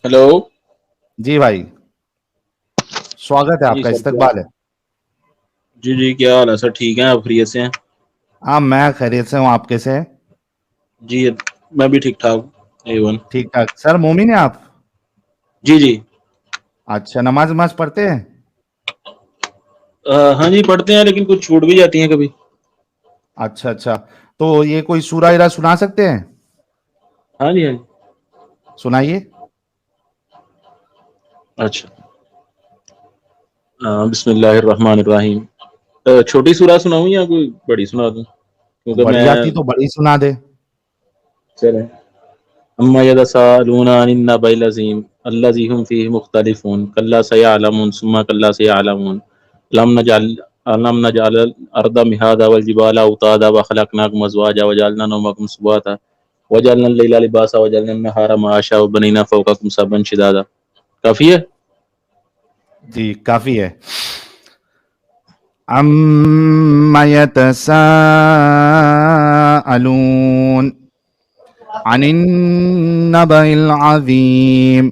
Hello. जी भाई, स्वागत है, जी आपका सर, क्या? इस्तकबाल है। जी जी, क्या हाल है सर? ठीक है, आप खैरियत से हैं? हाँ, मैं खैरियत से हूँ, आप कैसे हैं? जी, मैं भी ठीक ठाक। एवन। ठीक ठाक। सर मोमिन है आप? जी जी। अच्छा, नमाज वमाज पढ़ते हैं? हाँ जी, पढ़ते हैं लेकिन कुछ छूट भी जाती हैं कभी। अच्छा अच्छा। तो ये कोई सूरा इरा सुना सकते हैं? हाँ जी हाँ जी। सुनाइए। अच्छा। बिस्मिल्लाहिर्रहमानिर्रहीम। छोटी सूरा सुनाऊँ या कोई बड़ी सुना दूँ? क्योंकि बढ़ मैं। जाती तो बड़ी सुना दे। चले। अम्मा यतसाअलूना अनिन नबइल अज़ीम अल्लज़ी हुम फ़ीहि मुख्तलिफ़ून कल्ला सयअलमून सुम्मा कल्ला सयअलमून अलम नजअल अर्दा मिहादा वल जिबाला औतादा व खलकनाकुम अज़वाजा व जअलना नौमकुम सुबाता व जअलना अल-लैला लिबासा व जअलना अन-नहारा मआशा व बनैना फ़ौक़कुम सबअन शिदादा। काफ़ी है? जी, काफी है। अम्मा यतसाअलून अनिन नबइल अज़ीम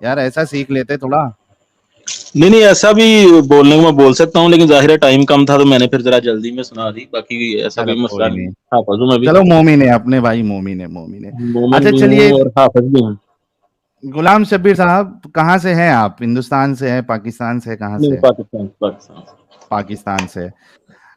यार ऐसा सीख लेते थोड़ा। नहीं नहीं, ऐसा भी बोलने को मैं बोल सकता हूँ, लेकिन ज़ाहिर है टाइम कम था तो मैंने फिर ज़रा जल्दी में सुना दी। बाकी ऐसा चलो कोई मसला कोई नहीं। नहीं। हाफ़िज़ हूँ मैं भी। चलो मोमिन है अपने भाई, मोमिन है मोमिन है। मोमिन अच्छा भी चलिए। हूँ और हाफ़िज़ भी हूँ। गुलाम शब्बीर साहब कहाँ से हैं आप? हिंदुस्तान से हैं, पाकिस्तान से, कहाँ नहीं, से? पाकिस्तान पाकिस्तान। पाकिस्तान से।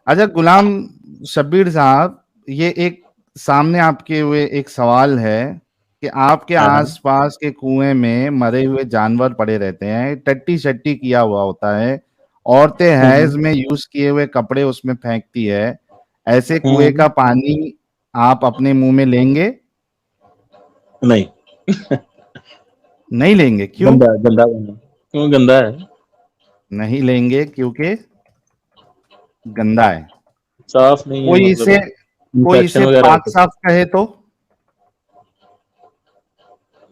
अच्छा गुलाम शब्बीर साहब, ये एक सामने आपके हुए एक सवाल है कि आपके हाँ हाँ। आसपास के कुएं में मरे हुए जानवर पड़े रहते हैं, टट्टी शट्टी किया हुआ होता है, औरतें हैज हम्म में यूज किए हुए कपड़े उसमें फेंकती है। ऐसे कुएं हम्म। का पानी आप अपने मुंह में लेंगे? नहीं। नहीं लेंगे, क्यों? गंदा है, गंदा पानी। क्यों गंदा है? नहीं लेंगे क्योंकि गंदा है। साफ नहीं है, कोई इसे मतलब कोई इंफेक्शन इसे वगैरह हो पाक सकता साफ कहे तो?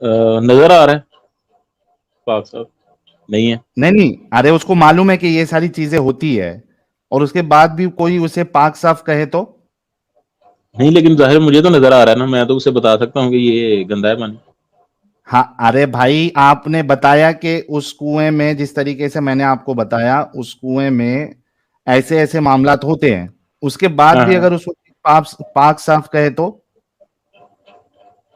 है। नजर आ रहा है। पाक साफ नहीं है। नहीं नहीं, अरे उसको मालूम है कि ये सारी चीजें होती है और उसके बाद भी कोई उसे पाक साफ कहे तो? नहीं, लेकिन जाहिर मुझे तो नजर आ रहा है ना, मैं तो उसे बता सकता हूँ कि ये गंदा है पानी। हाँ, अरे भाई आपने बताया कि उस कुएं में, जिस तरीके से मैंने आपको बताया, उस कुएं में ऐसे ऐसे मामलात होते हैं, उसके बाद हाँ भी हाँ। अगर उसको पाक पाक साफ कहे तो?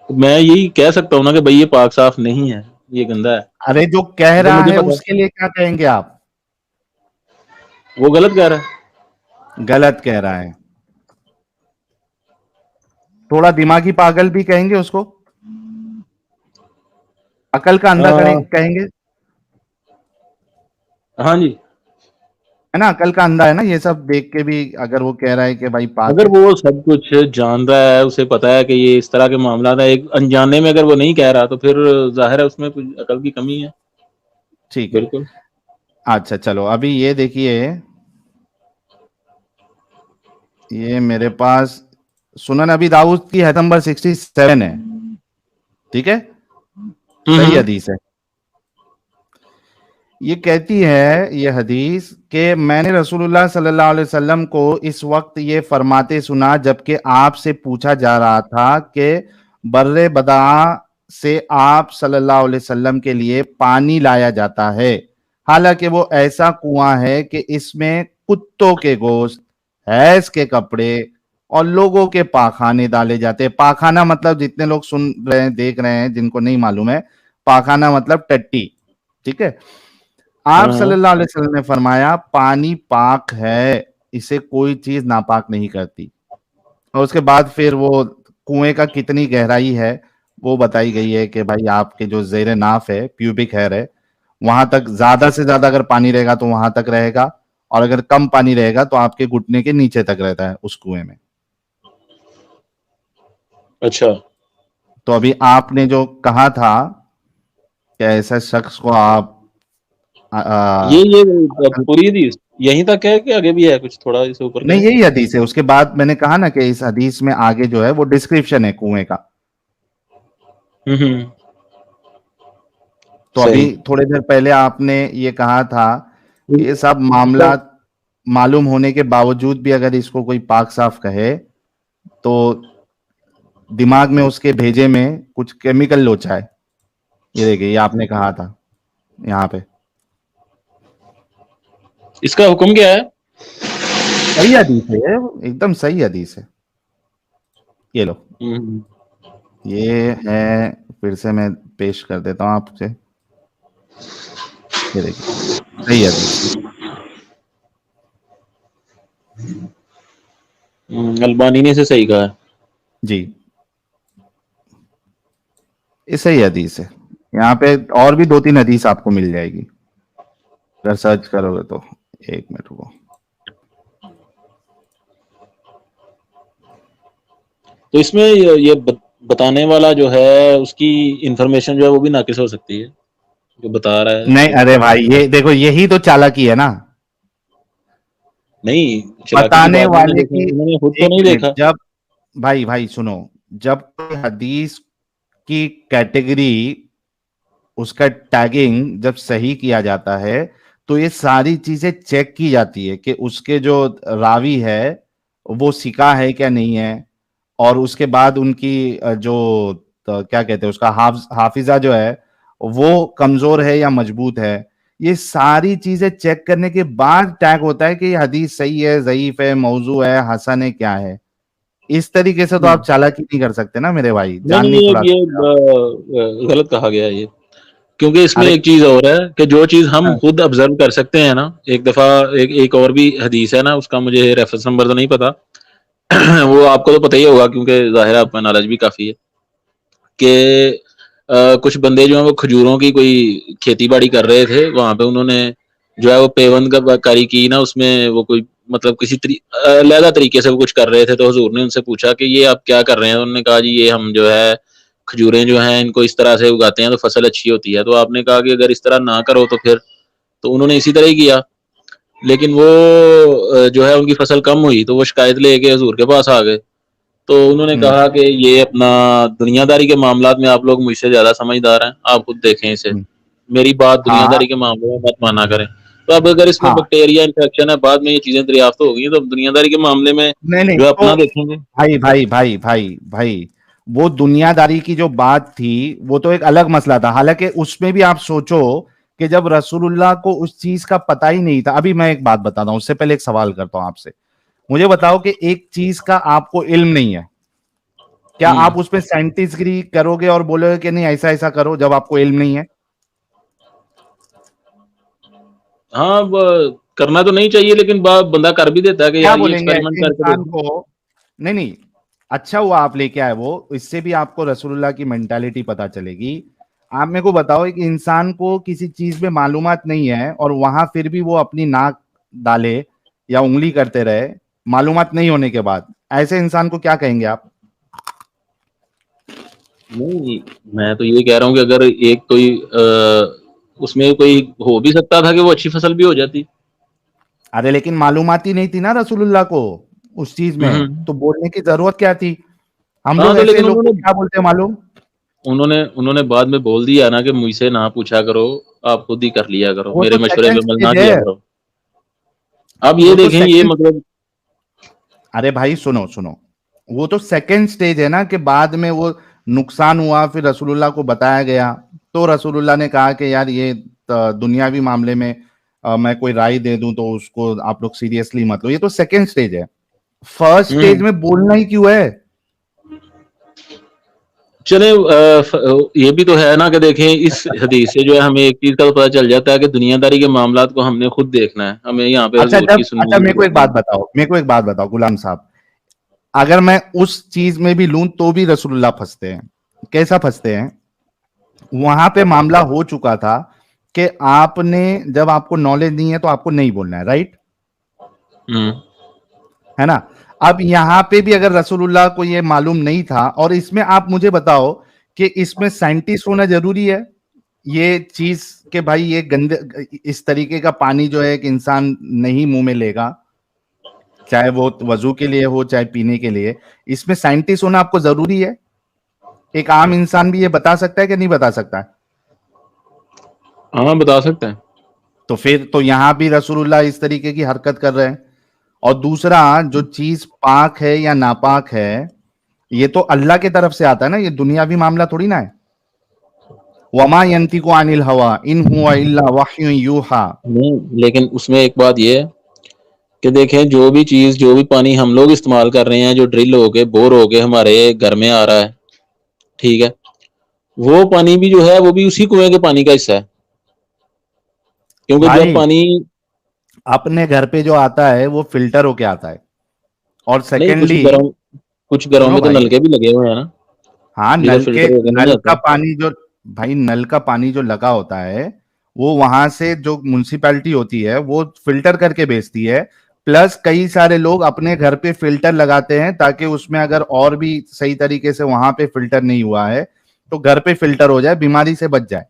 तो मैं यही कह सकता हूँ ना कि भाई ये पाक साफ नहीं है, ये गंदा है। अरे जो कह तो रहा मुझे है पता है उसके लिए क्या कहेंगे आप? वो गलत कह रहा है। गलत कह रहा है। थोड़ा दिमागी पागल भी कहेंगे उसको? अकल का अंधा आ, कहेंगे? हाँ जी। है ना, अकल का अंधा है ना, ये सब देख के भी अगर वो कह रहा है कि भाई पाक अगर है। वो सब कुछ जान रहा है, उसे पता है कि ये इस तरह के मामला है, एक अनजाने में अगर वो नहीं कह रहा, तो फिर जाहिर है उसमें कुछ अकल की कमी है। ठीक है। बिल्कुल। अच्छा चलो, अभी ये देखिए, ये मेरे पास सुनन अबी दाऊद की हदीस नंबर 67 है। ठीक है, सही हम्म। हदीस है। ये कहती है ये हदीस कि मैंने रसूलुल्लाह सल्लल्लाहु अलैहि वसल्लम को इस वक्त ये फरमाते सुना जबकि आपसे पूछा जा रहा था कि बर्रे बदा से आप सल्लल्लाहु अलैहि वसल्लम के लिए पानी लाया जाता है, हालांकि वो ऐसा कुआं है कि इसमें कुत्तों के गोश्त, भैंस के कपड़े और लोगों के पाखाने डाले जाते हैं। पाखाना मतलब, जितने लोग सुन रहे हैं देख रहे हैं जिनको नहीं मालूम है, पाखाना मतलब टट्टी। ठीक है। आप हाँ सल्लल्लाहु अलैहि वसल्लम ने फरमाया पानी पाक है, इसे कोई चीज नापाक नहीं करती। और उसके बाद फिर वो कुएं का कितनी गहराई है वो बताई गई है कि भाई आपके जो जेर नाफ है, प्यूबिक हेयर है, वहां तक ज्यादा से ज्यादा अगर पानी रहेगा तो वहां तक रहेगा, और अगर कम पानी रहेगा तो आपके घुटने के नीचे तक रहता है उस कुएं में। अच्छा। तो अभी आपने जो कहा था कि ऐसा शख्स को आप ये पूरी हदीस यहीं तक है कि आगे भी है कुछ थोड़ा इसे ऊपर नहीं, करें? यही हदीस है। उसके बाद मैंने कहा ना कि इस हदीस में आगे जो है वो डिस्क्रिप्शन है कुएं का। हम्म, तो अभी सही। थोड़ी देर पहले आपने ये कहा था कि ये सब मामला मालूम होने के बावजूद भी अगर इसको कोई पाक साफ कहे तो दिमाग में उसके भेजे में कुछ केमिकल लोचा है। ये देखिए, ये आपने कहा था यहाँ पे। इसका हुक्म क्या है? सही हदीस है ये, एकदम सही हदीस है। ये लो, हम्म, ये है, फिर से मैं पेश कर देता हूँ आपसे। ये देखिए, सही हदीस है। अल्बानी ने इसे सही कहा है। जी, ये सही हदीस है। यहाँ पे और भी 2-3 हदीस आपको मिल जाएगी अगर सर्च करोगे तो। एक मिनट रुको। तो इसमें ये बताने वाला जो है उसकी इंफॉर्मेशन जो है वो भी नाकिस हो सकती है, जो बता रहा है नहीं, ये। अरे भाई, ये देखो, यही तो चालाकी है ना। नहीं, चालाकी की बताने बात मैंने वाले देखा, की, उन्होंने खुद तो एक नहीं मिनट, देखा। जब, भाई भाई सुनो, जब कोई हदीस की कैटेगरी, उसका टैगिंग जब सही किया जाता है तो ये सारी चीजें चेक की जाती है कि उसके जो रावी है वो सिका है क्या नहीं है, और उसके बाद उनकी जो क्या कहते हैं उसका हाफिजा जो है वो कमजोर है या मजबूत है। ये सारी चीजें चेक करने के बाद टैग होता है कि ये हदीस सही है, ज़ईफ है, मौजू है, हसन है, क्या है। इस तरीके से तो आप हम्म। चालाकी नहीं कर सकते ना मेरे भाई, नहीं जान नहीं, नहीं छुड़ा ये सकते आप। गलत कहा गया है ये। क्योंकि इसमें अरे, एक चीज और है कि जो चीज हम हाँ, खुद ऑब्जर्व कर सकते हैं ना, एक दफा एक और भी हदीस है ना, उसका मुझे रेफरेंस नंबर तो नहीं पता। वो आपको तो पता ही होगा क्योंकि जाहिर है आपका नॉलेज भी काफी है कि कुछ बंदे जो हैं वो खजूरों की कोई खेती बाड़ी कर रहे थे वहां पे। उन्होंने जो है वो पेवन का कारी की ना, उसमें वो कोई मतलब किसी अलहदा तरीके से वो कुछ कर रहे थे। तो हुजूर ने उनसे पूछा कि ये आप क्या कर रहे हैं? उन्होंने कहा जी ये हम जो है खजूरें जो हैं इनको इस तरह से उगाते हैं तो फसल अच्छी होती है। तो आपने कहा कि अगर इस तरह ना करो तो फिर, तो उन्होंने इसी तरह ही किया। लेकिन वो जो है उनकी फसल कम हुई तो वो शिकायत लेके हुजूर के पास आ गए। तो उन्होंने हम्म, कहा कि ये अपना दुनियादारी के मामलात में आप लोग मुझसे ज्यादा समझदार हैं, आप खुद देखें इसे। हम्म, मेरी बात हाँ, दुनियादारी के मामले में मत माना करें। तो अब अगर इसमें हाँ, बैक्टीरिया इन्फेक्शन है, बाद में ये चीजें दरियाफ्त हो गई, तो अब दुनियादारी के मामले में नहीं नहीं, जो है तो अपना देखेंगे। भाई भाई भाई भाई भाई, वो दुनियादारी की जो बात थी वो तो एक अलग मसला था। हालांकि उसमें भी आप सोचो कि जब रसूलुल्लाह को उस चीज का पता ही नहीं था। अभी मैं एक बात बताता हूं, उससे पहले एक सवाल करता हूं आपसे। मुझे बताओ कि एक चीज का आपको इल्म नहीं है, क्या हम्म। आप उसमें साइंटिस्टगिरी करोगे और बोलोगे कि नहीं ऐसा ऐसा करो, जब आपको इल्म नहीं है? हाँ, करना तो नहीं चाहिए, लेकिन बंदा कर भी देता है कि क्या यार ये बोलेंगे एक्सपेरिमेंट ऐसे करके इंसान देखो। को? नहीं नहीं, अच्छा हुआ आप लेके आए वो, इससे भी आपको रसूलुल्लाह की मेंटालिटी पता चलेगी। आप मेरे को बताओ, एक इंसान को किसी चीज में मालूमात नहीं है और वहां फिर भी वो अपनी नाक डाले या उंगली करते रहे मालूमात नहीं होने के बाद, ऐसे इंसान को क्या कहेंगे आप? नहीं, मैं तो ये कह रहा हूँ कि अगर एक कोई उसमें कोई हो भी सकता था कि वो अच्छी फसल भी हो जाती। अरे लेकिन मालूमात ही नहीं थी ना रसूलुल्लाह को उस चीज में, हम्म। तो बोलने की जरूरत क्या थी? हम हाँ, लोग तो ऐसे लेकिन लोग को उन्होंने क्या बोलते हैं मालूम? उन्होंने उन्होंने बाद में बोल दिया ना कि मुझसे ना पूछा करो, आप खुद ही कर लिया करो, वो मेरे तो मशवरे पे सेकंड अमल ना स्टेज किया है। करो। अब ये वो तो देखें, ये सेकंड, मतलब अरे भाई सुनो सुनो, वो तो सेकंड स्टेज है ना, कि बाद में वो नुकसान हुआ फिर रसूलुल्लाह को बताया गया, तो रसूलुल्लाह ने कहा कि यार ये दुनियावी मामले में मैं कोई राय दे दूं तो उसको आप लोग सीरियसली मत लो। ये तो सेकंड स्टेज है। फर्स्ट स्टेज हम्म। में बोलना ही क्यों है? चले ये भी तो है ना कि देखें इस हदीस से जो है हमें एक चीज का तो पता चल जाता है कि दुनियादारी के मामलात को हमने खुद देखना है, हमें यहाँ पे अच्छा, हुजूर की जब, सुन्नत अच्छा की मेरे को जरूरत एक बात नहीं। बताओ, मेरे को एक बात बताओ गुलाम साहब, अगर मैं उस चीज में भी लूं तो भी रसूलुल्लाह फंसते हैं। कैसा फंसते हैं? वहां पे मामला हो चुका था कि आपने, जब आपको नॉलेज नहीं है तो आपको नहीं बोलना है, राइट? हम्म। है ना? अब यहां पे भी अगर रसूलुल्लाह को ये मालूम नहीं था, और इसमें आप मुझे बताओ कि इसमें साइंटिस्ट होना जरूरी है ये चीज कि भाई ये गंदे इस तरीके का पानी जो है एक इंसान नहीं मुंह में लेगा, चाहे वो वजू के लिए हो चाहे पीने के लिए, इसमें साइंटिस्ट होना आपको जरूरी है? एक आम इंसान भी ये बता सकता है कि नहीं बता सकता है? हाँ, बता सकते हैं। तो फिर तो यहां भी रसूलुल्लाह इस तरीके की हरकत कर रहे हैं। और दूसरा, जो चीज पाक है या नापाक है, ये तो अल्लाह की तरफ से आता है ना, ये दुनियावी मामला थोड़ी ना है। वमा यंतिकु अनिल हवा इन हुवा इल्ला वह्युन यूहा। नहीं, लेकिन उसमें एक बात ये है कि देखें, जो भी चीज, जो भी पानी हम लोग इस्तेमाल कर रहे हैं, जो ड्रिल हो के, बोर हो के हमारे घर में आ रहा है, ठीक है, वो पानी भी जो है वो भी उसी कुएं के पानी का हिस्सा है। क्योंकि जब भाई पानी, अपने घर पे जो आता है वो फिल्टर होके आता है। और नहीं, सेकेंडली, कुछ घरों सुनो में तो भाई, नलके भी लगे हुए हैं ना, हाँ, जिधर फिल्टर होके नहीं नल का आता। पानी जो, भाई नल का पानी जो लगा होता है वो वहां से जो म्युनिसिपैलिटी होती है वो फिल्टर करके भेजती है। प्लस कई सारे लोग अपने घर पे फिल्टर लगाते हैं ताकि उसमें अगर और भी सही तरीके से वहां पे फिल्टर नहीं हुआ है तो घर पे फिल्टर हो जाए, बीमारी से बच जाए।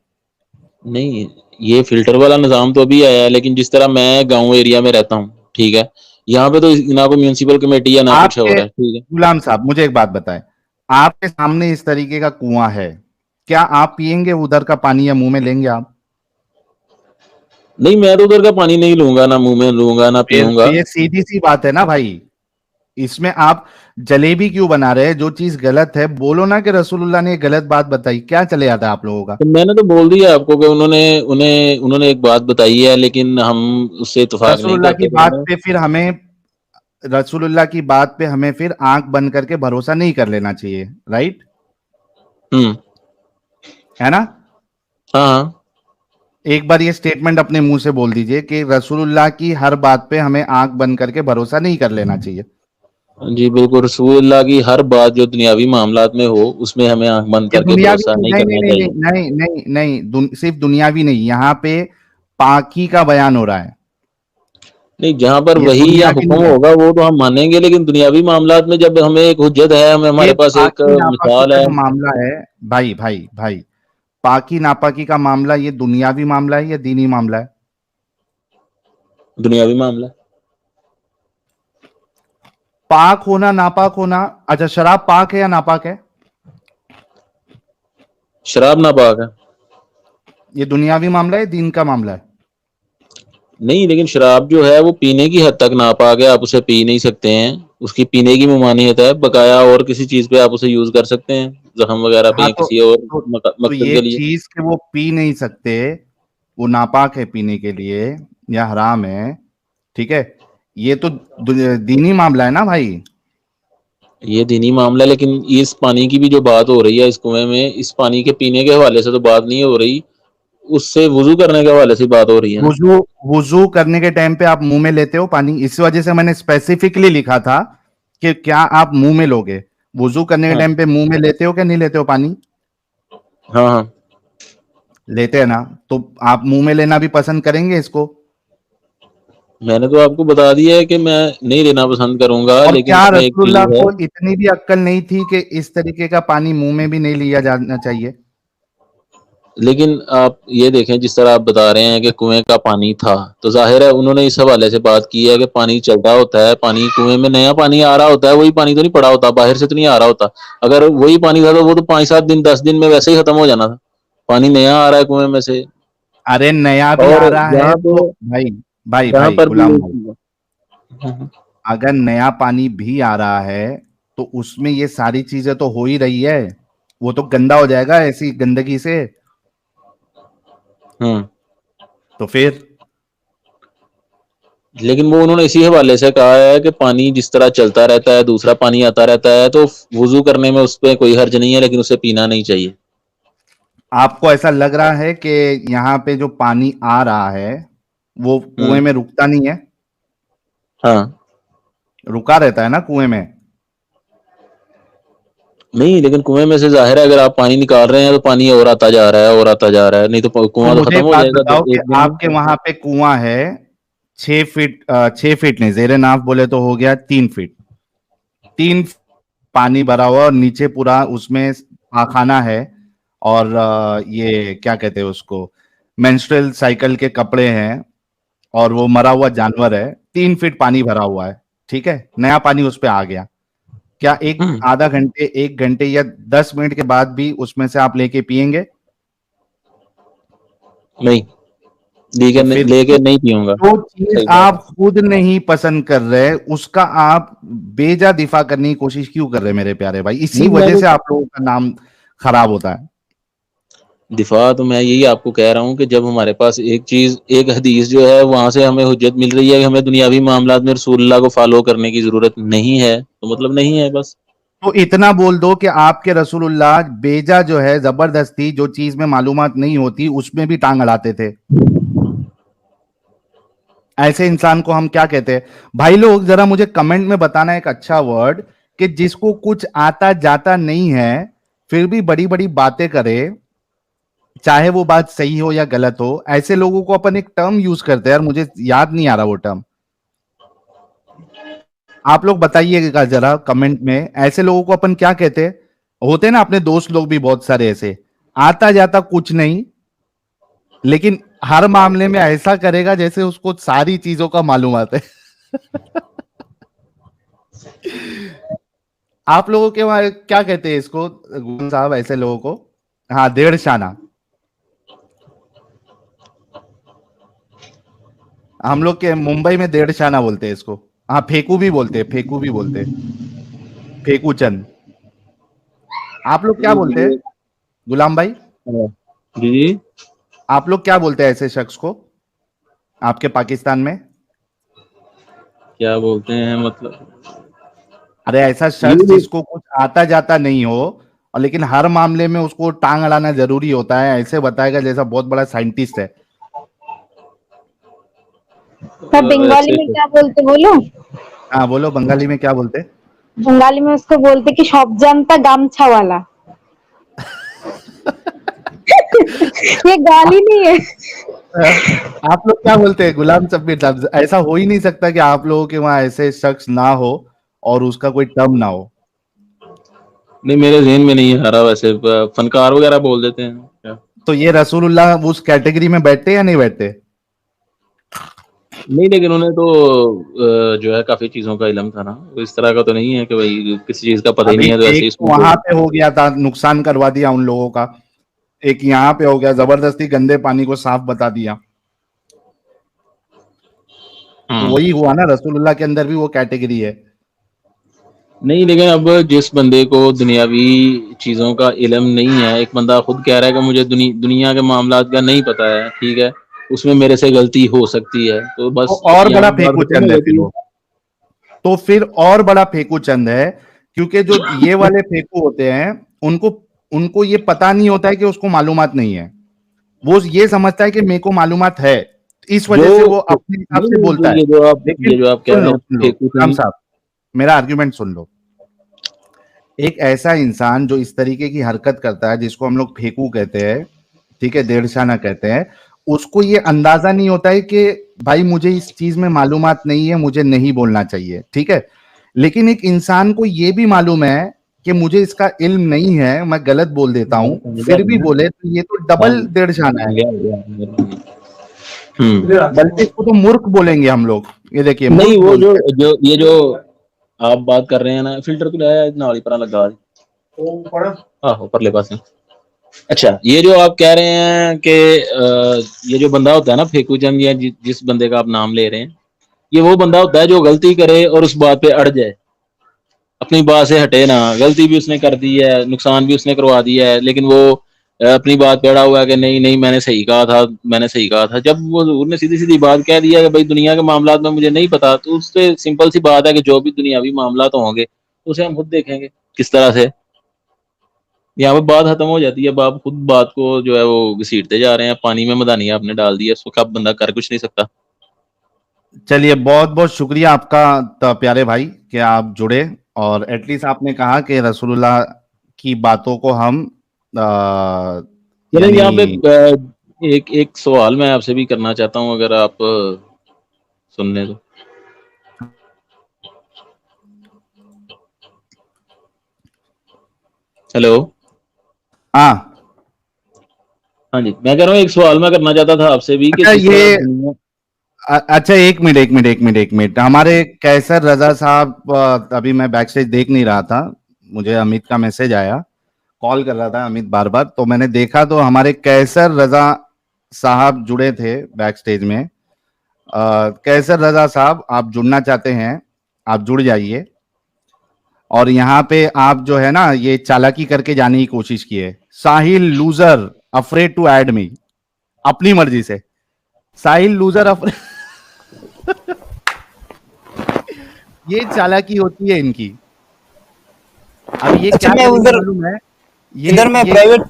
नहीं, ये फिल्टर वाला निजाम तो अभी आया है, लेकिन जिस तरह मैं गांव एरिया में रहता हूँ, ठीक है, यहाँ पे तो ना कोई म्यूनसिपल कमेटी है ना कुछ आपके और है, ठीक है। गुलाम साहब मुझे एक बात बताएं, आपके सामने इस तरीके का कुआं है, क्या आप पिएंगे उधर का पानी या मुंह में लेंगे आप? नहीं, मैं तो उधर का पानी नहीं लूंगा, ना मुंह में लूंगा, ना फिर तो पीऊंगा। ये सीधी सी बात है ना भाई, इसमें आप जलेबी क्यों बना रहे हैं? जो चीज गलत है बोलो ना कि रसूलुल्लाह ने ये गलत बात बताई, क्या चले जाता है आप लोगों का? तो मैंने तो बोल दिया आपको कि उन्होंने उन्हें उन्होंने एक बात बताई है, लेकिन हम उससे इत्तेफाक नहीं रसूलुल्लाह की करते, तो बात मैंने। पे फिर हमें रसूलुल्लाह की बात पे हमें फिर आंख बंद करके भरोसा नहीं कर लेना चाहिए, राइट? हम्म। है ना? हाँ, हाँ। एक बार ये स्टेटमेंट अपने मुंह से बोल दीजिए कि रसूलुल्लाह की हर बात पे हमें आंख बंद करके भरोसा नहीं कर लेना चाहिए। जी बिल्कुल, रसूलुल्लाह की हर बात जो दुनियावी मामलात में हो, उसमें हमें आंख बंद ये करके दुनियावी भरोसा नहीं नहीं नहीं करना नहीं नहीं चाहिए। नहीं नहीं नहीं सिर्फ दुनियावी नहीं, यहाँ पे पाकी का बयान हो रहा है, नहीं, जहाँ पर ये वही या दुनियावी हुक्म नहीं है। होगा वो तो हम मानेंगे, लेकिन दुनियावी मामलात में जब हमें एक हुज्जत है, हमें ये हमारे पास एक पाकी नापाकी मिसाल का है। जो मामला है, भाई भाई भाई, पाकी नापाकी का मामला ये दुनियावी मामला है या दीनी मामला है? दुनियावी मामला। पाक होना नापाक होना, अच्छा शराब पाक है या नापाक है? शराब नापाक है। ये दुनियावी मामला है, दीन का मामला है? नहीं, लेकिन शराब जो है वो पीने की हद तक नापाक है, आप उसे पी नहीं सकते हैं। उसकी पीने की ममानियत है, बकाया और किसी चीज पे आप उसे यूज कर सकते हैं, जख्म वगैरह पे हाँ या किसी और तो मकसद ये के लिए। चीज के वो पी नहीं सकते, वो नापाक है पीने के लिए या हराम है, ठीक है, ये तो दीनी मामला है ना भाई। ये दीनी मामला है, लेकिन इस पानी की भी जो बात हो रही है इस कुएं में, इस पानी के पीने के हवाले से तो बात नहीं हो रही, उससे वुजू करने के हवाले से बात हो रही है ना। वुजू वुजू करने के टाइम पे आप मुंह में लेते हो पानी? इस वजह से मैंने स्पेसिफिकली लिखा था कि क्या आप मुंह में लोगे? वुजू करने के हाँ, टाइम पे मुंह में लेते हो क्या नहीं लेते हो पानी? हाँ, हाँ। लेते हैं ना? तो आप मुंह में लेना भी पसंद करेंगे इसको? मैंने तो आपको बता दिया है कि मैं नहीं लेना पसंद करूंगा, और लेकिन क्या उसमें एक रसूलुल्लाह चीज है। को इतनी भी अक्ल नहीं थी कि इस तरीके का पानी मुंह में भी नहीं लिया जाना चाहिए? लेकिन आप ये देखें, जिस तरह आप बता रहे हैं कि कुएं का पानी था, तो जाहिर है उन्होंने इस हवाले से बात की है कि पानी चलता होता है, पानी कुएं में नया पानी आ रहा होता है, वही पानी तो नहीं पड़ा होता, बाहर से तो नहीं आ रहा होता। अगर वही पानी था तो वो तो 5-7 दिन 10 दिन में वैसे ही खत्म हो जाना था। पानी नया आ रहा है कुएं में से। अरे नया भी और आ रहा है यहाँ पे, तो भाई, भाई जहाँ भाई पर भी, गुलाम भाई, अगर नया पानी भी आ रहा है तो उसमें ये सारी चीजें तो हो ही रही है, वो तो गंदा हो जाएगा ऐसी गंदगी से। हम्म, तो फिर लेकिन वो उन्होंने इसी हवाले से कहा है कि पानी जिस तरह चलता रहता है, दूसरा पानी आता रहता है, तो वुजू करने में उस पर कोई हर्ज नहीं है, लेकिन उसे पीना नहीं चाहिए। आपको ऐसा लग रहा है कि यहाँ पे जो पानी आ रहा है वो कुएं हम्म। में रुकता नहीं है? हाँ। रुका रहता है ना कुएं में? नहीं, लेकिन कुएं में से जाहिर है, अगर आप पानी निकाल रहे हैं तो पानी और आता जा रहा है और आता जा रहा है, नहीं तो तो कुआं तो मुझे खत्म एक हो बात जाएगा बताओ कि एक दिन में। आपके वहां पे कुआं है 6 फीट, 6 फीट नहीं, जेरे नाफ बोले तो हो गया 3 फीट, 3 फीट पानी भरा हुआ और नीचे पूरा उसमें पाखाना है। और ये क्या कहते हैं उसको, मेंस्ट्रुअल साइकिल के कपड़े हैं और वो मरा हुआ जानवर है, 3 फीट पानी भरा हुआ है, ठीक है, नया पानी उस पे आ गया, क्या एक आधा घंटे 1 घंटे या 10 मिनट के बाद भी उसमें से आप लेके पिएंगे? नहीं, तो फिर लेके नहीं पीऊंगा। जो चीज सही बात आप है। खुद नहीं पसंद कर रहे उसका आप बेजा दिफा करने की कोशिश क्यों कर रहे हैं मेरे प्यारे भाई? इसी नहीं, मैं वजह तो से आप लोगों का नाम खराब होता है। दिफा तो मैं यही आपको कह रहा हूँ कि जब हमारे पास एक हदीस जो है वहां से हमें हुज्जत मिल रही है कि हमें दुनियावी मामलात में रसूलुल्लाह को फॉलो करने की जरूरत नहीं है, तो मतलब नहीं है बस। तो इतना बोल दो कि आपके रसूलुल्लाह बेजा जो है जबरदस्ती जो चीज में मालूमात नहीं होती उसमें भी टांग अड़ाते थे। ऐसे इंसान को हम क्या कहते हैं? भाई लोग जरा मुझे कमेंट में बताना एक अच्छा वर्ड कि जिसको कुछ आता जाता नहीं है फिर भी बड़ी बड़ी बातें करे, चाहे वो बात सही हो या गलत हो, ऐसे लोगों को अपन एक टर्म यूज करते हैं यार, मुझे याद नहीं आ रहा वो टर्म। आप लोग बताइएगा जरा कमेंट में, ऐसे लोगों को अपन क्या कहते हैं? होते हैं ना अपने दोस्त लोग भी बहुत सारे ऐसे, आता जाता कुछ नहीं, लेकिन हर मामले में ऐसा करेगा जैसे उसको सारी चीजों का मालूम आता है। आप लोगों के वहां क्या कहते हैं इसको गुल साहब, ऐसे लोगों को? हाँ, डेढ़ शाना। हम लोग के मुंबई में डेढ़ शाना बोलते हैं इसको। हाँ, फेकू भी बोलते हैं, फेकू भी बोलते हैं, फेकू चंद। आप लोग क्या बोलते हैं गुलाम भाई? जी जी। आप लोग क्या बोलते हैं ऐसे शख्स को आपके पाकिस्तान में? क्या बोलते हैं मतलब? अरे ऐसा शख्स ये जिसको कुछ आता जाता नहीं हो और लेकिन हर मामले में उसको टांग अड़ाना जरूरी होता है, ऐसे बताएगा जैसा बहुत बड़ा साइंटिस्ट है। मैं बंगाली ऐसे में क्या बोलते बोलूं? हाँ बोलो, बंगाली में क्या बोलते? बंगाली में उसको बोलते कि सब जानता गामछा वाला। ये गाली नहीं है। आप लोग क्या बोलते हैं गुलाम सब्बीर साहब? ऐसा हो ही नहीं सकता कि आप लोगों के वहां ऐसे शख्स ना हो और उसका कोई टर्म ना हो। नहीं, मेरे ज़हन में नहीं आ रहा वैसे। फनकार वगैरह बोल देते हैं क्या? तो ये रसूलुल्लाह उस कैटेगरी में बैठते या नहीं बैठते? नहीं, लेकिन उन्हें तो जो है काफ़ी चीज़ों का इल्म था ना। वो इस तरह का तो नहीं है कि भाई किसी चीज़ का पता ही अभी नहीं है तो ऐसे एक ही तो सूट दे वहां दें। पे हो गया था, नुकसान करवा दिया उन लोगों का। एक यहाँ पे हो गया, जबरदस्ती गंदे पानी को साफ बता दिया। तो हुँ। वही हुआ ना, रसूलुल्लाह के अंदर भी वो कैटेगरी है। नहीं, लेकिन अब जिस बंदे को दुनियावी चीज़ों का इल्म नहीं है, एक बंदा खुद कह रहा है कि मुझे दुनिया के मामलात का नहीं पता है, ठीक है? उसमें मेरे से गलती हो सकती है, तो तो बस और बड़ा यहाँ बात फेकू खत्म चंद हो है फिर जाती है। वो। तो फिर और बड़ा फेकू चंद है, क्योंकि जो ये वाले फेकू होते हैं उनको उनको ये पता नहीं होता है कि उसको मालूमात नहीं है। वो ये समझता है कि मेरे को मालूमात है, इस जो वजह से वो अपने हिसाब नहीं, से नहीं, बोलता है। ये लेकिन जो आप कह रहे हैं सुन लो फेंकू गुलाम चंद। साहब, मेरा आर्ग्यूमेंट सुन लो। एक ऐसा इंसान जो इस तरीके की हरकत करता है जिसको हम लोग फेंकू कहते हैं, ठीक है, डेढ़शाना कहते हैं, उसको ये अंदाजा नहीं होता है कि भाई मुझे इस चीज में मालूमात नहीं है, मुझे नहीं बोलना चाहिए, ठीक है। लेकिन एक इंसान को ये भी मालूम है कि मुझे इसका इल्म नहीं है, मैं गलत बोल देता हूं, फिर भी बोले तो ये तो डबल डेढ़शाना है। बल्कि इसको तो मूर्ख बोलेंगे हम लोग, ये देखिए नहीं, मूर्ख वो जो बोलते हैं। जो ये जो आप बात कर रहे हैं ना, फिल्टर तो लाया नाल ही परा लगा। आहो परले पासे। अच्छा, ये जो आप कह रहे हैं कि ये जो बंदा होता है ना फेकू चंद, या जिस बंदे का आप नाम ले रहे हैं, ये वो बंदा होता है जो गलती करे और उस बात पे अड़ जाए, अपनी बात से हटे ना। गलती भी उसने कर दी है, नुकसान भी उसने करवा दिया है, लेकिन वो अपनी बात पे अड़ा हुआ है कि नहीं नहीं मैंने सही कहा था, मैंने सही कहा था। जब वो हजूर ने सीधी सीधी बात कह दिया कि भाई दुनिया के मामलात में मुझे नहीं पता, तो उससे सिंपल सी बात है कि जो भी दुनियावी मामलात होंगे उसे हम खुद देखेंगे किस तरह से। यहाँ पे बात खत्म हो जाती है। अब आप खुद बात को जो है वो घसीटते जा रहे हैं, पानी में मदानियां आपने डाल दी है, उसको कब बंदा कर कुछ नहीं सकता। चलिए, बहुत बहुत शुक्रिया आपका प्यारे भाई कि आप जुड़े और एटलीस्ट आपने कहा कि रसूलुल्लाह की बातों को हम चलें, यहाँ पे यानी एक एक सवाल मैं आपसे भी करना चाहता हूँ, अगर आप सुन लें तो। हेलो। हाँ हाँ जी, मैं कह रहा हूँ एक सवाल मैं करना चाहता था आपसे भी कि अच्छा जिस तरह ये दुनिया। अच्छा एक मिनट हमारे कैसर रजा साहब अभी मैं बैक स्टेज देख नहीं रहा था, मुझे अमित का मैसेज आया, कॉल कर रहा था अमित बार बार, तो मैंने देखा तो हमारे कैसर रजा साहब जुड़े थे बैक स्टेज में। कैसर रजा साहब आप जुड़ना चाहते हैं आप जुड़ जाइए। और यहाँ पे आप जो है ना ये चालाकी करके जाने की कोशिश किए। Sahil loser afraid to add me, अपनी मर्जी से साहिल लूजर अफ्रेड ये चालाकी होती है इनकी। अब ये अच्छा क्या मैं करेंगे उधर मालूम है, इधर मैं ये प्राइवेट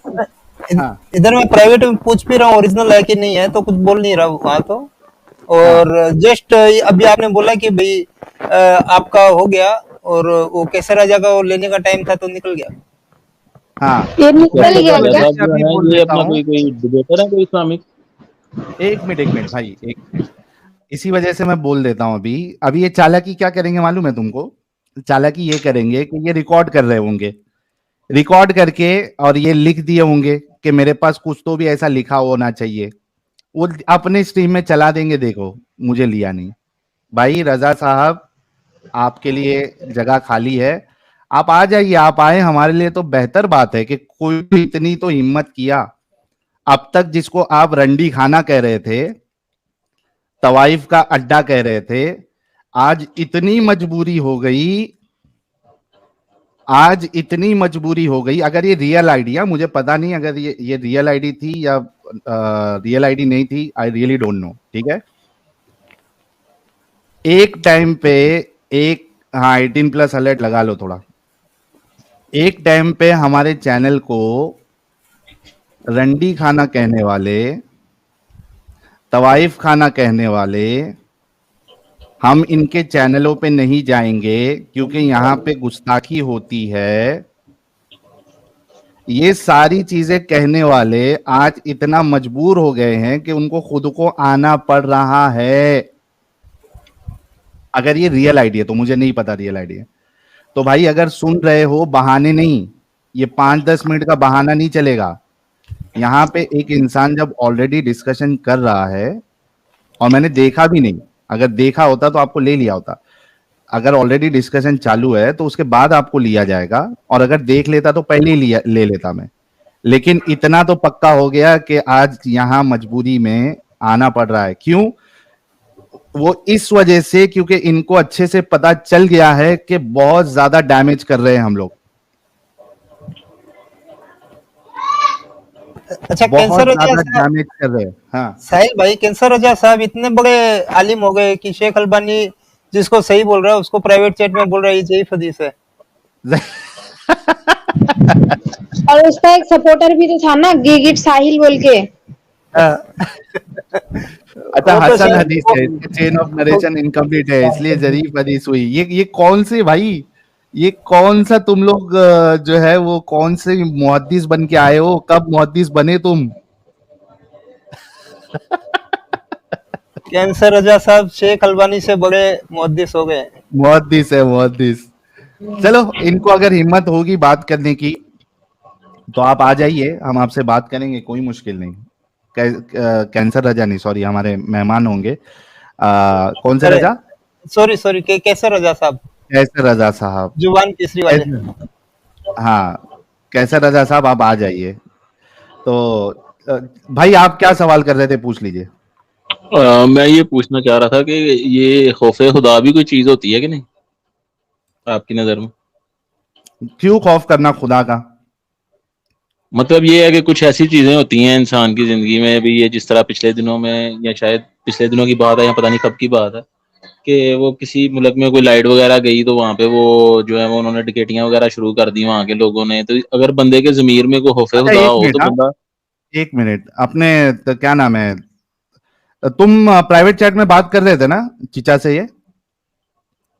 हाँ इधर मैं प्राइवेट में पूछ भी रहा हूँ ओरिजिनल है कि नहीं है, तो कुछ बोल नहीं रहा वहां तो। हाँ और जस्ट अभी आपने बोला कि भाई आपका हो गया, और वो कैसर राजा का वो लेने का टाइम था तो निकल गया। हाँ। ये मैं निकल कैसर गया इसी राजा क्या? वजह साहब से जो अभी हैं बोल ये देता अपना हूँ। कोई डिबेटर है कोई इस्लामिक? एक मिनट भाई, एक मिनट, इसी वजह से मैं बोल देता हूँ। अभी अभी ये चालाकी क्या करेंगे मालूम है तुमको? चालाकी ये करेंगे कि ये रिकॉर्ड कर रहे होंगे, रिकॉर्ड करके और ये लिख दिए होंगे कि मेरे पास कुछ तो भी ऐसा लिखा होना चाहिए, वो अपने स्ट्रीम में चला देंगे। देखो मुझे लिया नहीं भाई, रजा साहब आपके लिए जगह खाली है, आप आ जाइए। आप आए हमारे लिए तो बेहतर बात है कि कोई भी इतनी तो हिम्मत किया। अब तक जिसको आप रंडी खाना कह रहे थे, तवाइफ का अड्डा कह रहे थे, आज इतनी मजबूरी हो गई, आज इतनी मजबूरी हो गई। अगर ये रियल आईडी है, मुझे पता नहीं अगर ये रियल आईडी थी या रियल आईडी नहीं थी, आई रियली डोंट नो, ठीक है। एक टाइम पे एक, हाँ 18 प्लस अलर्ट लगा लो थोड़ा। एक टाइम पे हमारे चैनल को रंडी खाना कहने वाले, तवाइफ खाना कहने वाले, हम इनके चैनलों पे नहीं जाएंगे क्योंकि यहां पे गुस्ताखी होती है। ये सारी चीजें कहने वाले आज इतना मजबूर हो गए हैं कि उनको खुद को आना पड़ रहा है। अगर ये रियल आईडी है तो, मुझे नहीं पता रियल आईडी है तो भाई, अगर सुन रहे हो बहाने नहीं, ये 5-10 मिनट का बहाना नहीं चलेगा। यहां पे एक इंसान जब ऑलरेडी डिस्कशन कर रहा है, और मैंने देखा भी नहीं, अगर देखा होता तो आपको ले लिया होता। अगर ऑलरेडी डिस्कशन चालू है तो उसके बाद आपको लिया जाएगा, और अगर देख लेता तो पहले ही लिया ले लेता मैं। लेकिन इतना तो पक्का हो गया कि आज यहां मजबूरी में आना पड़ रहा है। क्यों? वो इस वजह से क्योंकि इनको अच्छे से पता चल गया है कि बहुत ज्यादा डैमेज कर रहे हैं हम लोग, अच्छा बहुत कैंसर राजा ज्यादा साहब, डैमेज कर रहे हैं। हाँ साहिल भाई कैंसर राजा साहब इतने बड़े आलिम हो गए कि शेख अल्बानी जिसको सही बोल रहा है उसको प्राइवेट चैट में बोल रहा है ये ज़ईफ हदीस है। और उसका एक सपोर्टर भी तो था ना, गिगिट साहिल बोल के। हाँ, अच्छा, वो तो हसन शायद हदीस है, इसके चेन ऑफ नरेशन इनकम्प्लीट है, इसलिए वो, जरीफ हदीस हुई। ये कौन से भाई, ये कौन सा तुम लोग जो है वो कौन से मुहद्दिस बन के आए हो? कब मुहद्दिस बने तुम? कैंसर रजा साहब शेख अल्बानी से बड़े मुहद्दिस हो गए। मुहद्दिस है मुहद्दिस। चलो, इनको अगर हिम्मत होगी बात करने की तो आप आ जाइए, हम आपसे बात करेंगे, कोई मुश्किल नहीं। कैंसर रजा नहीं, सॉरी, हमारे मेहमान होंगे। कौन से अरे रजा? सॉरी सॉरी, कैसर रजा साहब, कैसर रजा साहब। जुबान केसरी वाले। हाँ, कैसर रजा साहब आप आ जाइए। तो अ, भाई आप क्या सवाल कर रहे थे, पूछ लीजिए। मैं ये पूछना चाह रहा था कि ये खौफे खुदा भी कोई चीज होती है कि नहीं आपकी नजर में? क्यों खौफ करना खुदा का? मतलब ये है कि कुछ ऐसी चीजें होती हैं इंसान की जिंदगी में भी, ये जिस तरह पिछले दिनों में, या शायद पिछले दिनों की बात है या पता नहीं कब की बात है, कि वो किसी मुल्क में कोई लाइट वगैरह गई तो वहां पे वो जो है वो उन्होंने डकैतियां वगैरह शुरू कर दी वहां के लोगों ने। तो अगर बंदे के जमीर में कोई खौफे अच्छा खुदा एक हो मिनट, तो हाँ बंदा। एक मिनट, अपने तो क्या नाम है, तुम प्राइवेट चैट में बात कर रहे थे ना चिचा से, ये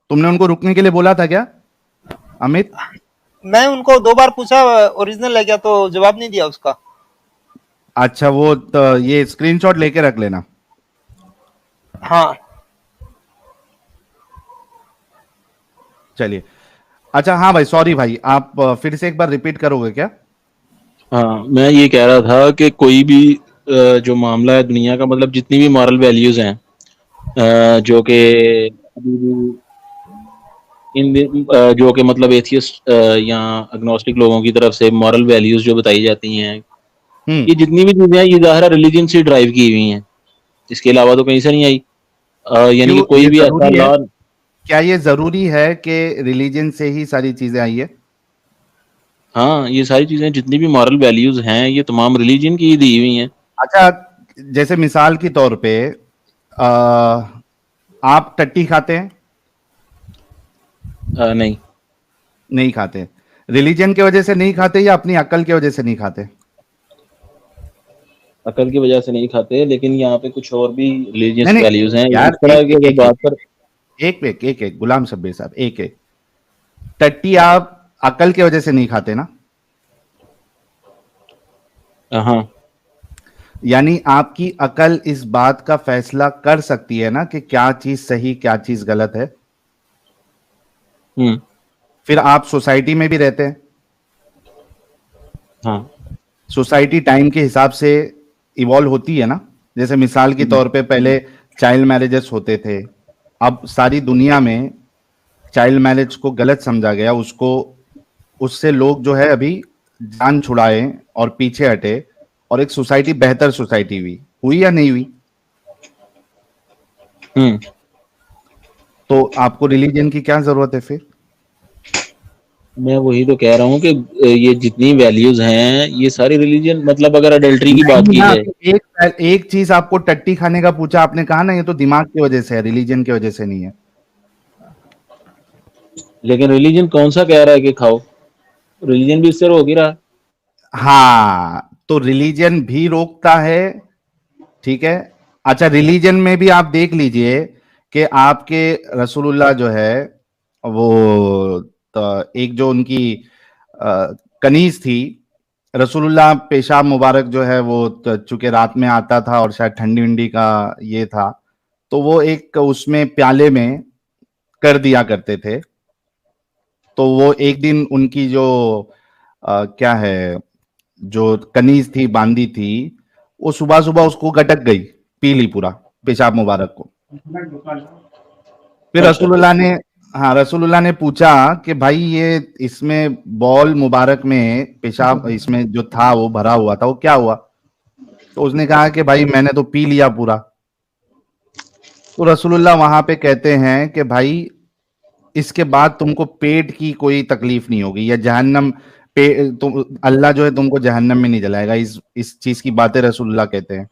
तुमने उनको रुकने के लिए बोला था क्या अमित? मैं उनको 2 बार पूछा ओरिजिनल है क्या, तो जवाब नहीं दिया उसका। अच्छा, वो तो ये स्क्रीनशॉट लेके रख लेना। हाँ चलिए, अच्छा हाँ भाई, सॉरी भाई, आप फिर से एक बार रिपीट करोगे क्या? हाँ, मैं ये कह रहा था कि कोई भी जो मामला है दुनिया का, मतलब जितनी भी मॉरल वैल्यूज हैं जो कि अभी भी जो कि मतलब एथियस्ट या अग्नोस्टिक लोगों की तरफ से मॉरल वैल्यूज जो बताई जाती हैं, हम्म। ये जितनी भी चीजें हैं ये ज़ाहिर रिलीजन से ड्राइव की हुई हैं, इसके अलावा तो कहीं से नहीं आई। यानी कि क्यों कोई ये भी ऐसा जरूरी है? लॉ, क्या ये जरूरी है कि रिलीजन से ही सारी चीजें आई है? हाँ, ये सारी चीजें जितनी भी मॉरल वैल्यूज हैं ये तमाम रिलीजन की ही दी हुई हैं। अच्छा, जैसे मिसाल के तौर पे आ, आप टट्टी खाते हैं? नहीं, नहीं खाते। रिलीजन की वजह से नहीं खाते या अपनी अक्ल की वजह से नहीं खाते? अकल की वजह से नहीं खाते, लेकिन यहाँ पे कुछ और भी नहीं रिलीजियस नहीं वैल्यूज हैं यार, इस तरह की अगर बात कर। एक गुलाम शब्बीर साहब, एक टट्टी आप अकल की वजह से नहीं खाते ना? हाँ। यानी आपकी अकल इस बात का फैसला कर सकती है ना कि क्या चीज सही क्या चीज गलत है। हम्म। फिर आप सोसाइटी में भी रहते हैं। हाँ। सोसाइटी टाइम के हिसाब से इवॉल्व होती है ना। जैसे मिसाल के हम्म। तौर पे पहले चाइल्ड मैरिजेस होते थे, अब सारी दुनिया में चाइल्ड मैरिज को गलत समझा गया, उसको उससे लोग जो है अभी जान छुड़ाए और पीछे हटे, और एक सोसाइटी बेहतर सोसाइटी हुई या नहीं हुई? हम्म। तो आपको रिलीजन की क्या जरूरत है फिर? मैं वही तो कह रहा हूँ कि ये जितनी वैल्यूज हैं ये सारी रिलीजन, मतलब अगर अडल्ट्री की बात नहीं की ना, जाए। एक एक चीज आपको टट्टी खाने का पूछा, आपने कहा ना ये तो दिमाग की वजह से है, रिलीजन की वजह से नहीं है। लेकिन रिलीजन कौन सा कह रहा है कि खाओ? रिलीजन भी इससे रोक ही रहा है। हाँ, तो रिलीजन भी रोकता है, ठीक है। अच्छा, रिलीजन में भी आप देख लीजिए कि आपके रसूलुल्लाह जो है वो, तो एक जो उनकी अ, कनीज थी, रसूलुल्लाह पेशाब मुबारक जो है वो चूंकि रात में आता था और शायद ठंडी उंडी का ये था, तो वो एक उसमें प्याले में कर दिया करते थे। तो वो एक दिन उनकी जो क्या है, जो कनीज थी बांदी थी, वो सुबह सुबह उसको गटक गई, पी ली पूरा पेशाब मुबारक को। फिर अच्छा। रसूलुल्लाह ने, हाँ, रसूलुल्लाह ने पूछा कि भाई ये इसमें बॉल मुबारक में पेशाब इसमें जो था वो भरा हुआ था, वो क्या हुआ? तो उसने कहा कि भाई मैंने तो पी लिया पूरा। तो रसूलुल्लाह वहां पे कहते हैं कि भाई इसके बाद तुमको पेट की कोई तकलीफ नहीं होगी, या जहन्नम पे तुम, अल्लाह जो है तुमको जहन्नम में नहीं जलाएगा। इस चीज की बातें रसूलुल्लाह कहते हैं।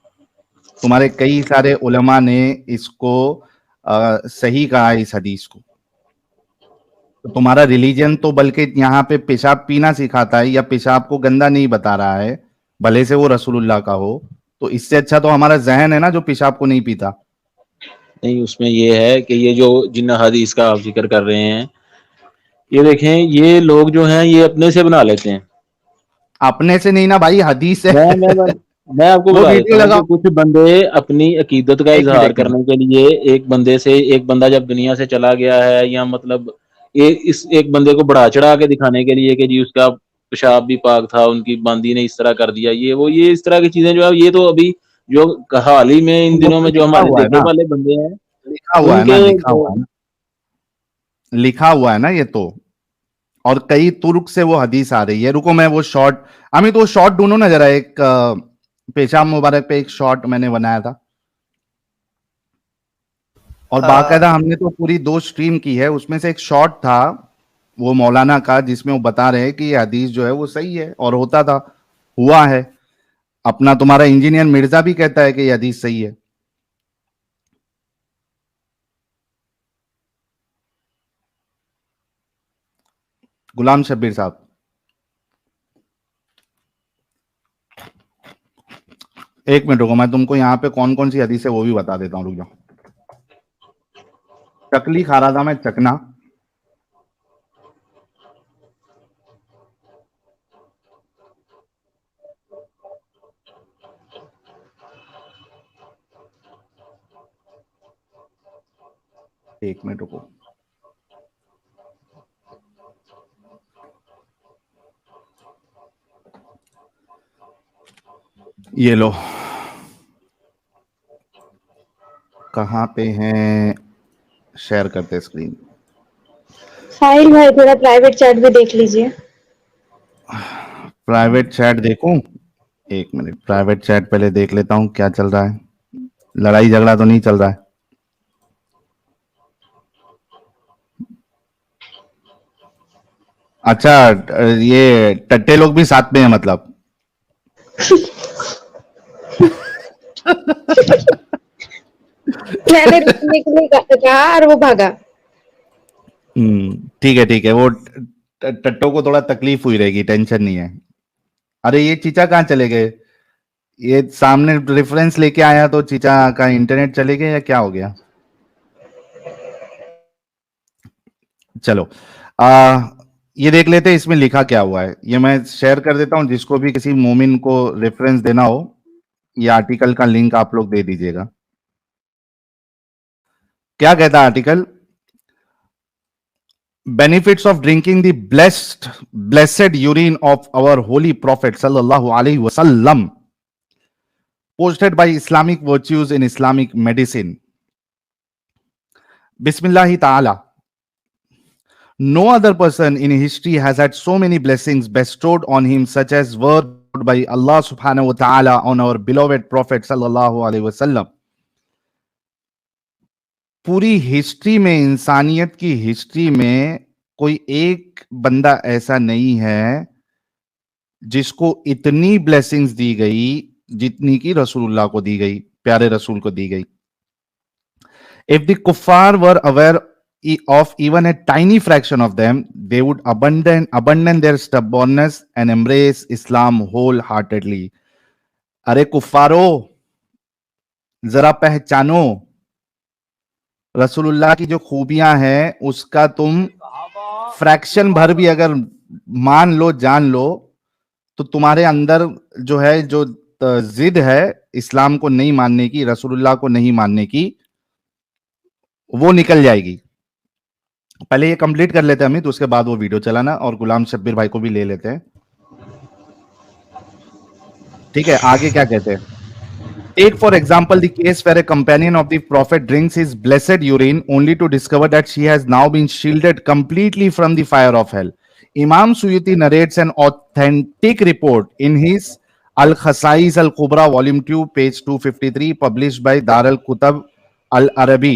तुम्हारे कई सारे उलमा ने इसको सही कहा है इस हदीस को। तो तुम्हारा रिलीजन तो बल्कि यहाँ पे पेशाब पीना सिखाता है, या पेशाब को गंदा नहीं बता रहा है, भले से वो रसूलुल्लाह का हो। तो इससे अच्छा तो हमारा जहन है ना जो पेशाब को नहीं पीता। नहीं, उसमें ये है कि ये जो जिन हदीस का आप जिक्र कर रहे हैं, ये देखें, ये लोग जो हैं ये अपने से बना लेते हैं। अपने से नहीं ना भाई, हदीस है। मैं मैं मैं मैं आपको वो बता देता वीडियो हूँ लगाओ। कि कुछ बंदे अपनी अकीदत का एक मिनट इजहार एक मिनट। करने के लिए एक बंदे से, एक बंदा जब दुनिया से चला गया है, या मतलब इस एक बंदे को बढ़ा चढ़ा के दिखाने के लिए कि जी उसका पेशाब भी पाक था, उनकी बांदी ने इस तरह कर दिया, ये वो, ये इस तरह की चीजें जो है, ये तो अभी जो हाल ही में इन वो दिनों तो में जो लिखा हमारे हुआ है देखे ना, वाले बंदे हैं लिखा हुआ है ना, उनके लिखा हुआ है ना, लिखा हुआ है ना ये तो। और कई तुर्क से वो हदीस आ रही है। रुको मैं वो शॉर्ट, अमित वो शॉर्ट ढूंढो ना जरा, एक पेशाब मुबारक पे एक शॉर्ट मैंने बनाया था, और बाकायदा हमने तो पूरी 2 स्ट्रीम की है, उसमें से एक शॉर्ट था वो मौलाना का, जिसमें वो बता रहे हैं कि ये हदीस जो है वो सही है और होता था, हुआ है। अपना तुम्हारा इंजीनियर मिर्जा भी कहता है कि ये हदीस सही है। गुलाम शब्बीर साहब, एक मिनट रुको, मैं तुमको यहाँ पे कौन कौन सी हदीस है वो भी बता देता हूँ, रुक जाओ। चकली खा रहा था मैं, चकना। एक मिनट रुको। ये लो, कहाँ पे हैं, शेयर करते स्क्रीन। साहिल भाई थोड़ा प्राइवेट चैट भी देख लीजिए। प्राइवेट चैट देखूं? एक मिनट, प्राइवेट चैट पहले देख लेता हूं क्या चल रहा है। लड़ाई झगड़ा तो नहीं चल रहा है? अच्छा, ये टट्टे लोग भी साथ में है मतलब? मैंने रुकने के लिए कहा और वो भागा। ठीक है ठीक है, वो टट्टो को थोड़ा तकलीफ हुई रहेगी, टेंशन नहीं है। अरे ये चीचा कहाँ चले गए? ये सामने रेफरेंस लेके आया तो चीचा का इंटरनेट चले गए या क्या हो गया? चलो, ये देख लेते हैं इसमें लिखा क्या हुआ है। ये मैं शेयर कर देता हूं, जिसको भी किसी मोमिन को रेफरेंस देना हो, ये आर्टिकल का लिंक आप लोग दे दीजिएगा। क्या कहता है article? Benefits of drinking the blessed urine of our holy prophet sallallahu alaihi wasallam, posted by Islamic Virtues in Islamic Medicine. Bismillah ta'ala. No other person in history has had so many blessings bestowed on him, such as were by Allah subhanahu wa ta'ala on our beloved prophet sallallahu alaihi wasallam. पूरी history में, इंसानियत की history में कोई एक बंदा ऐसा नहीं है जिसको इतनी ब्लेसिंग्स दी गई जितनी की रसूलुल्लाह को दी गई, प्यारे रसूल को दी गई। इफ द कुफार were aware of even a tiny fraction of them, they would abandon their stubbornness and embrace Islam wholeheartedly. अरे कुफारो, जरा पहचानो रसूलुल्लाह की जो खूबियां हैं, उसका तुम फ्रैक्शन भर भी अगर मान लो, जान लो, तो तुम्हारे अंदर जो है, जो जिद है इस्लाम को नहीं मानने की, रसूलुल्लाह को नहीं मानने की, वो निकल जाएगी। पहले ये कंप्लीट कर लेते हैं अमित, उसके बाद वो वीडियो चलाना, और गुलाम शब्बीर भाई को भी ले लेते हैं। ठीक है, आगे क्या कहते हैं? Take for example the case where a companion of the prophet drinks his blessed urine only to discover that she has now been shielded completely from the fire of hell. Imam Suyuti narrates an authentic report in his Al-Khasais Al-Kubra volume 2 page 253 published by Dar al-Kutab Al-Arabi.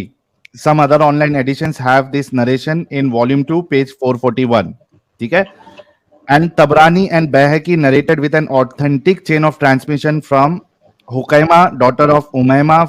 Some other online editions have this narration in volume 2 page 441. ठीक है? And Tabrani and Bayhaqi narrated with an authentic chain of transmission from Hukaima, daughter of Umayma,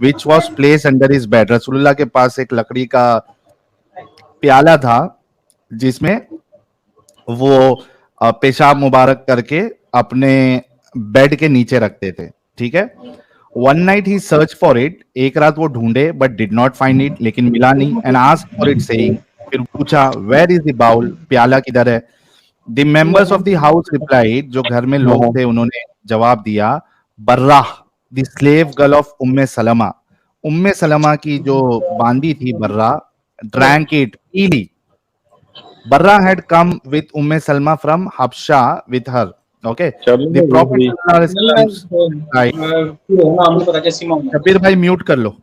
which was placed under his bed. रसूलुल्लाह के पास एक लकड़ी का प्याला था जिसमें वो पेशाब मुबारक करके अपने बेड के नीचे रखते थे। ठीक है? One night he searched for it. एक रात वो ढूंढे but did not find it, लेकिन मिला नहीं, and asked for it saying, फिर पूछा where is the bowl, प्याला किधर है? The members of the house replied, जो घर में लोग थे उन्होंने जवाब दिया, बर्रा, the slave girl of उम्मे सलमा, उम्मे सलमा की जो बांदी थी बर्रा, drank it, पी ली। Barra had come with Umme Salma from Habsha with her. Okay. The Prophet Kabir bhai mute kar lo.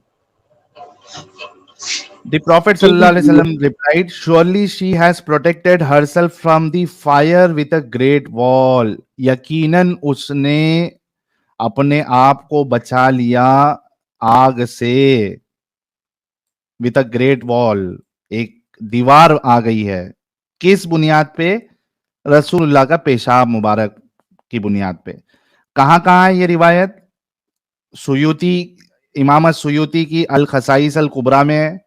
The Prophet replied, surely she has protected herself from the fire with a great wall. यकीनन उसने अपने आप को बचा लिया आग से। With a great wall, एक दीवार आ गई है। किस बुनियाद पे? रसूलुल्लाह का पेशाब मुबारक की बुनियाद पे। कहां है ये रिवायत? सुयूती, इमाम सुयूती की अल खसाइस अल कुबरा में है,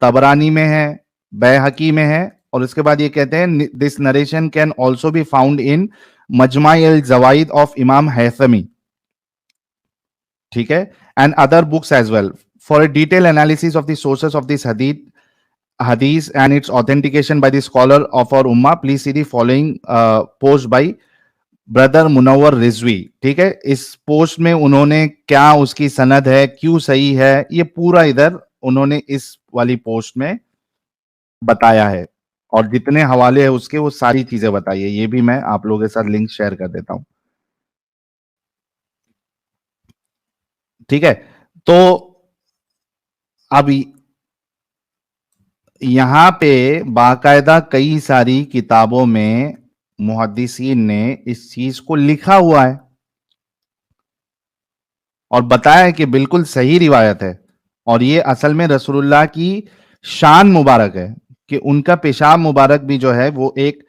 तबरानी में है, बैहकी में है, और उसके बाद ये कहते हैं this narration can also be found in मजमाई अल जवाइद ऑफ इमाम हैथमी। ठीक है? And other books as well. For a detail analysis of the sources of this hadith and its authentication by the scholar of our ummah, please see the following post by brother Munawwar Rizvi. ठीक है? इस post में उन्होंने क्या उसकी सनद है, क्यों सही है, ये पूरा इधर उन्होंने इस वाली पोस्ट में बताया है। और जितने हवाले है उसके वो सारी चीजें बताइए। ये भी मैं आप लोगों के साथ लिंक शेयर कर देता हूं, ठीक है। तो अब यहां पे बाकायदा कई सारी किताबों में मुहद्दिसीन ने इस चीज को लिखा हुआ है और बताया है कि बिल्कुल सही रिवायत है, और ये असल में रसूलुल्लाह की शान मुबारक है कि उनका पेशाब मुबारक भी जो है वो एक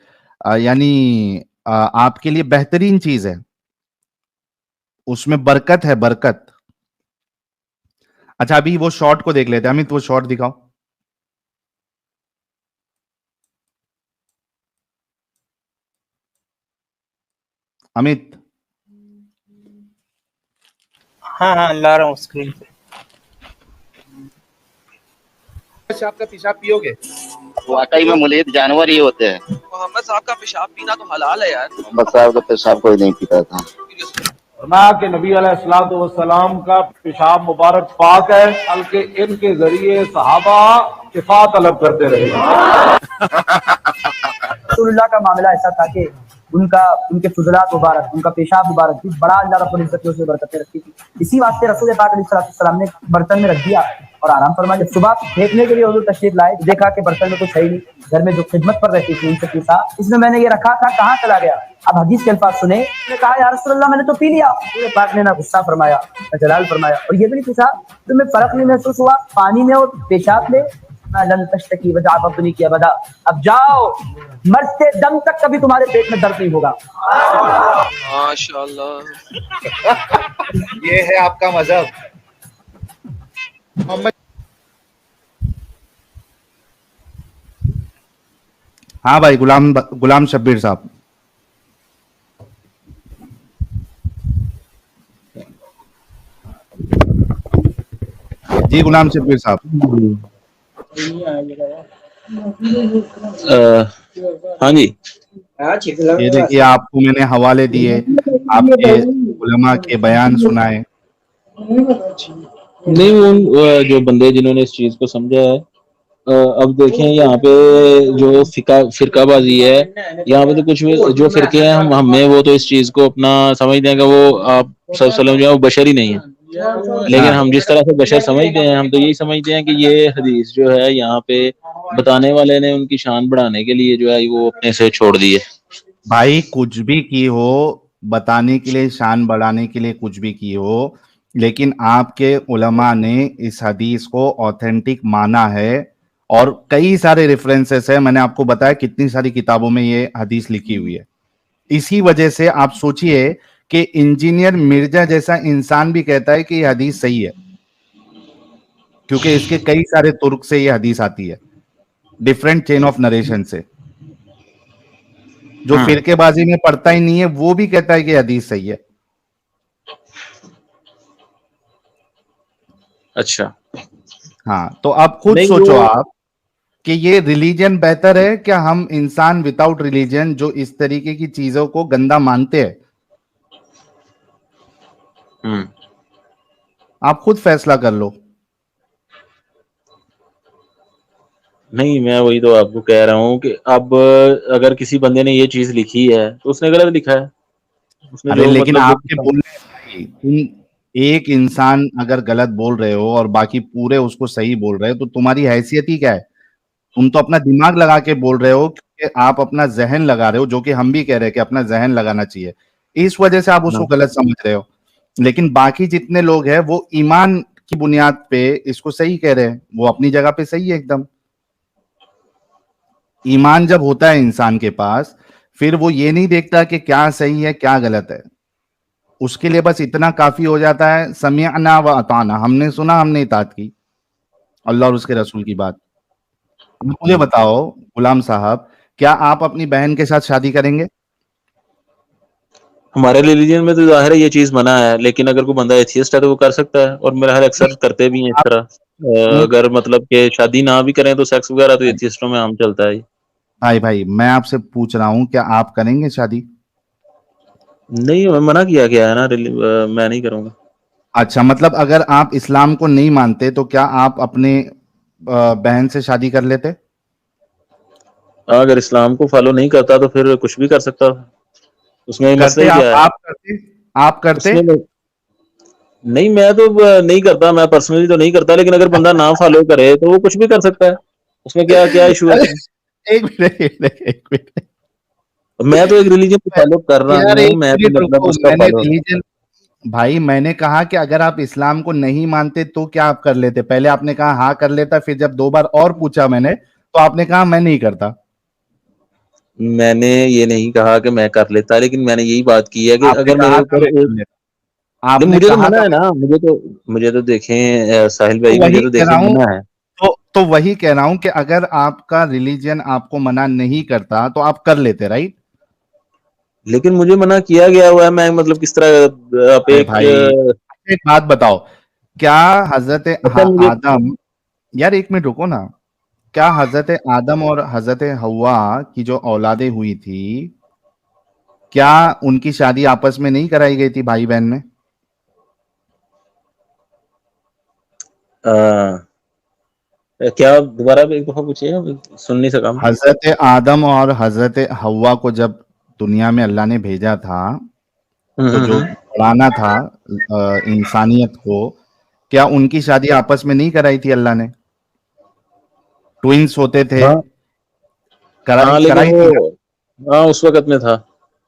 यानी आपके लिए बेहतरीन चीज है, उसमें बरकत है, बरकत। अच्छा, अभी वो शॉर्ट को देख लेते हैं। अमित, वो शॉर्ट दिखाओ। अमित, हाँ हाँ ला रहा हूँ स्क्रीन पे। पेशाब का पेशाब पियोगे? वाकई में मुलीद जानवर ही होते हैं। मोहम्मद साहब का पेशाब पीना तो हलाल है यार। मोहम्मद साहब का पेशाब कोई नहीं पीता था। फरमाया कि नबी अलैहिस्सलाम का पेशाब मुबारक पाक है, बल्कि इनके जरिए सहाबा शिफा तलब करते रहे। रसूलुल्लाह का मामला ऐसा था कि उनके फुजलात मुबारक, उनका पेशाब मुबारक भी बड़ा अल्लाह रब्बुल इज्जत ने उसमें बरकतें रखी थी। इसी वास्ते रसूल पाक अलैहिस्सलाम ने बर्तन में रख दिया और आराम फरमाया। जब सुबह फेंकने के लिए हुजूर तशरीफ लाए, देखा कि बर्तन में कुछ है ही नहीं। घर में जो खिदमत पर रहती थी उनसे पूछा, इसमें मैंने ये रखा था, कहाँ चला गया? अब हदीस के अल्फाज सुने, ने कहा या रसूलुल्लाह मैंने तो पी लिया। रसूल पाक ने ना गुस्सा फरमाया ना जलाल फरमाया, और ये भी नहीं पूछा तुम्हें फर्क नहीं महसूस हुआ पानी में और पेशाब में? की वजह नहीं किया बदा, अब जाओ, मरते दम तक कभी तुम्हारे पेट में दर्द नहीं होगा। माशाल्लाह। ये है आपका मजहब। हाँ भाई, गुलाम शब्बीर साहब। जी गुलाम शब्बीर साहब। हाँ जी, ये देखिए, आपको मैंने हवाले दिए, आपके उलमा के बयान सुनाए। नहीं वो जो बंदे जिन्होंने इस चीज को समझा है, अब देखें यहाँ पे जो फिरकाबाजी है, यहाँ पे तो कुछ जो फिरके हैं हमें वो तो इस चीज को अपना समझते हैं कि वो आप सब सलम जो है वो बशर ही नहीं है। लेकिन हम जिस तरह से बशर समझते हैं, हम तो यही समझते हैं कि ये हदीस जो है यहाँ पे बताने वाले ने उनकी शान बढ़ाने के लिए जो है वो अपने से छोड़ दी है। भाई कुछ भी की हो, बताने के लिए, शान बढ़ाने के लिए कुछ भी की हो, लेकिन आपके उलमा ने इस हदीस को ऑथेंटिक माना है और कई सारे रेफरेंसेस है। मैंने आपको बताया कितनी सारी किताबों में ये हदीस लिखी हुई है। इसी वजह से आप सोचिए कि इंजीनियर मिर्जा जैसा इंसान भी कहता है कि ये हदीस सही है, क्योंकि इसके कई सारे तुर्क से ये हदीस आती है, डिफरेंट चेन ऑफ नरेशन से। जो फिरकेबाजी में पड़ता ही नहीं है वो भी कहता है कि हदीस सही है। अच्छा, हाँ, तो अब खुद सोचो आप कि ये रिलीजन बेहतर है क्या, हम इंसान विदाउट रिलीजन जो इस तरीके की चीजों को गंदा मानते हैं? आप खुद फैसला कर लो। नहीं, मैं वही तो आपको कह रहा हूँ कि अब अगर किसी बंदे ने ये चीज लिखी है तो उसने गलत लिखा है। उसने अरे लेकिन मतलब आपके बोलने, तुम एक इंसान अगर गलत बोल रहे हो और बाकी पूरे उसको सही बोल रहे हो, तो तुम्हारी हैसियत ही क्या है? तुम तो अपना दिमाग लगा के बोल रहे हो, क्योंकि आप अपना जहन लगा रहे हो, जो कि हम भी कह रहे हैं कि अपना जहन लगाना चाहिए। इस वजह से आप उसको गलत समझ रहे हो। लेकिन बाकी जितने लोग हैं वो ईमान की बुनियाद पे इसको सही कह रहे हैं, वो अपनी जगह पे सही है एकदम। ईमान जब होता है इंसान के पास, फिर वो ये नहीं देखता कि क्या सही है क्या गलत है, उसके लिए बस इतना काफी हो जाता है, समिअना व अताना, हमने सुना, हमने इताअत की अल्लाह और उसके रसूल की बात। मुझे बताओ गुलाम साहब, क्या आप अपनी बहन के साथ शादी करेंगे? हमारे रिलीजन में तो जाहिर है ये चीज मना है, लेकिन अगर कोई बंदा एथियस्ट है तो वो कर सकता है, और मेरा ख्याल अक्सर करते भी हैं इस तरह। अगर मतलब कि शादी ना भी करें तो सेक्स वगैरह तो एथियस्टों में आम चलता है। भाई मैं आपसे पूछ रहा हूं, क्या आप करेंगे शादी? नहीं, मना किया गया है ना, मैं नहीं करूंगा। अच्छा, मतलब अगर आप इस्लाम को नहीं मानते तो क्या आप अपने बहन से शादी कर लेते? अगर इस्लाम को फॉलो नहीं करता तो फिर कुछ भी कर सकता था, उसमें मसला करते ही आप क्या है? आप करते उसमें नहीं, मैं तो नहीं करता, मैं पर्सनली तो नहीं करता, लेकिन अगर बंदा ना फॉलो करे तो वो कुछ भी कर सकता है, उसमें क्या क्या इशू है? एक मिनट एक मिनट मैं तो एक रिलीजन को फॉलो कर रहा यार, हूँ, एक मैं तो मिनट मतलब रुको। उसका मैंने फॉलो। रिलीजन भाई मैंने कहा कि अगर आप इस्लाम को नहीं मानते तो क्या आप कर लेते? पहले आपने कहा हाँ कर लेता, फिर जब 2 बार और पूछा मैंने तो आपने कहा मैं नहीं करता। मैंने ये नहीं कहा कि मैं कर लेता, लेकिन मैंने यही बात की है कि आपने अगर मेरे कहा था ऊपर मैं कर एक, लेता, नहीं आपने मुझे तो कहा मना था है ना, मुझे तो देखें साहिल तो भाई, मुझे वही तो कह देखें रहा हूँ। मना है। तो वही कह रहा हूं कि अगर आपका रिलीजन आपको मना नहीं करता तो आप कर लेते, राइट? लेकिन मुझे मना किया गया हुआ है, मैं मतलब किस तरह आप अरे एक भाई एक बात बताओ, क्या हजरत अच्छा मुझे आदम, यार एक मिनट रुको ना, क्या हजरत आदम और हजरत हवा की जो औलादे हुई थी, क्या उनकी शादी आपस में नहीं कराई गई थी भाई बहन में? क्या दोबारा एक दफा पूछिए, सुन नहीं सका मैं। हजरत आदम और हजरत हवा को जब दुनिया में अल्लाह ने भेजा था, तो जो हम्म। बढ़ाना था इंसानियत को, क्या उनकी शादी आपस में नहीं कराई थी अल्लाह ने? ट्विंस होते थे, हाँ कराई हाँ, लेकिन कराई थी ना? वो हाँ उस वक्त में था।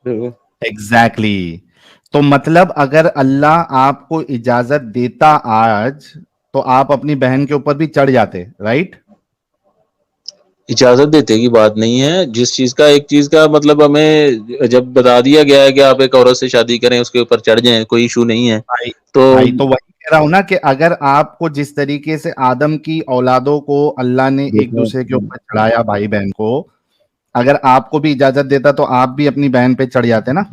बिल्कुल। Exactly exactly. तो मतलब अगर अल्लाह आपको इजाजत देता आज, तो आप अपनी बहन के ऊपर भी चढ़ जाते, राइट? इजाजत देते की बात नहीं है, जिस चीज का, एक चीज का मतलब हमें जब बता दिया गया है कि आप एक औरत से शादी करें, उसके ऊपर चढ़ जाएं, कोई इशू नहीं है। भाई तो भाई तो वही कह रहा हूं ना कि अगर आपको जिस तरीके से आदम की औलादों को अल्लाह ने एक देखो, दूसरे के ऊपर चढ़ाया, भाई बहन को, अगर आपको भी इजाजत देता तो आप भी अपनी बहन पे चढ़ जाते ना।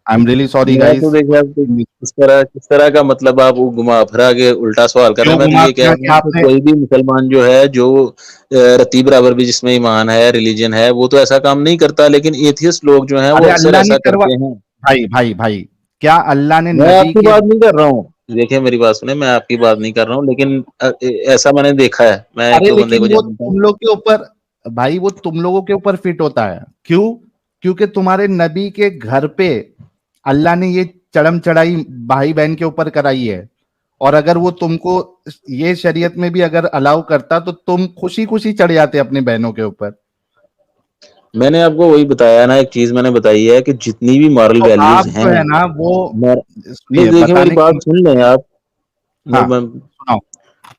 आई एम रियली सॉरी मैं तो गाइस। देखिए आप किस तरह का मतलब आप वो घुमा फिरा के उल्टा सवाल कर रहे क्यों हैं। मैं तो घुमा ये कह फिरा रहा के हूँ कि आपने? कोई भी मुसलमान जो है, जो रत्ती बराबर भी जिसमें ईमान है, रिलीजन है, वो तो ऐसा काम नहीं करता, लेकिन एथियस्ट लोग जो हैं वो अरे अक्सर अल्लाह ने ऐसा करवा, करते हैं। भाई भाई भाई, क्या अल्लाह ने मैं नबी आपकी के, बात नहीं कर रहा हूँ, देखिए मेरी बात सुने, मैं आपकी बात नहीं कर रहा हूँ, लेकिन ऐसा मैंने देखा है, मैं एक अरे दो बंदे लेकिन को वो जानता हूँ। तुम लोग के ऊपर, भाई वो तुम लोगों के ऊपर फिट होता है, क्यों? क्योंकि तुम्हारे नबी के घर पे अल्लाह ने ये चढ़म चढ़ाई भाई बहन के ऊपर कराई है। और अगर वो तुमको ये शरीयत में भी अगर अलाउ करता तो तुम खुशी खुशी चढ़ जाते अपने बहनों के ऊपर। मैंने आपको वही बताया ना, एक चीज मैंने बताई है कि जितनी भी मॉरल तो वैल्यूज आप हैं, जो है ना वो, नहीं सुनिए देखिए मेरी बताने बात की, सुन लें आप। हाँ मैं सुनाओ।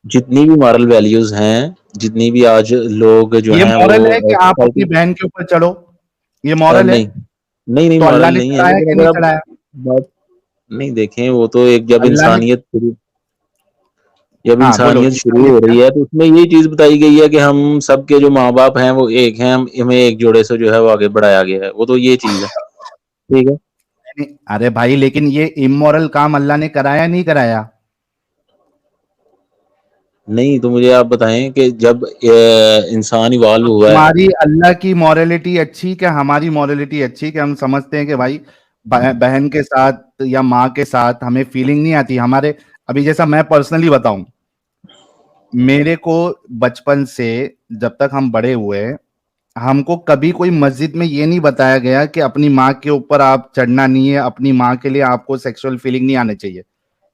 जितनी भी मॉरल वैल्यूज हैं, जितनी भी आज लोग जो ये हैं वो मॉरल है कि आप अपनी सोसाइटी, बहन के ऊपर चढ़ो? ये मॉरल है? नहीं नहीं नहीं, तो अल्लाह मॉरल ने नहीं है, चढ़ाया लेकिन कि नहीं अगर आप चढ़ाया? बात नहीं देखें, वो तो एक अल्लाह ने, जब हाँ बोलो, इंसानियत शुरू इंसानियत हो क्या? रही है तो उसमें यही चीज बताई गई है कि हम सबके जो माँ बाप हैं वो एक हैं, हमें एक जोड़े से जो है वो आगे बढ़ाया गया है, वो तो ये चीज है। ठीक है। अरे भाई लेकिन ये इमोरल काम अल्लाह ने कराया नहीं कराया? नहीं तो मुझे आप बताएं कि जब इंसान इवॉल्व तो हुआ है। तुम्हारी अल्लाह की मॉरलिटी अच्छी क्या हमारी मॉरलिटी अच्छी? क्या हम समझते हैं कि भाई बहन के साथ या माँ के साथ हमें फीलिंग नहीं आती हमारे? अभी जैसा मैं पर्सनली बताऊं, मेरे को बचपन से जब तक हम बड़े हुए, हमको कभी कोई मस्जिद में ये नहीं बताया गया कि अपनी माँ के ऊपर आप चढ़ना नहीं है, अपनी माँ के लिए आपको सेक्सुअल फीलिंग नहीं आने चाहिए।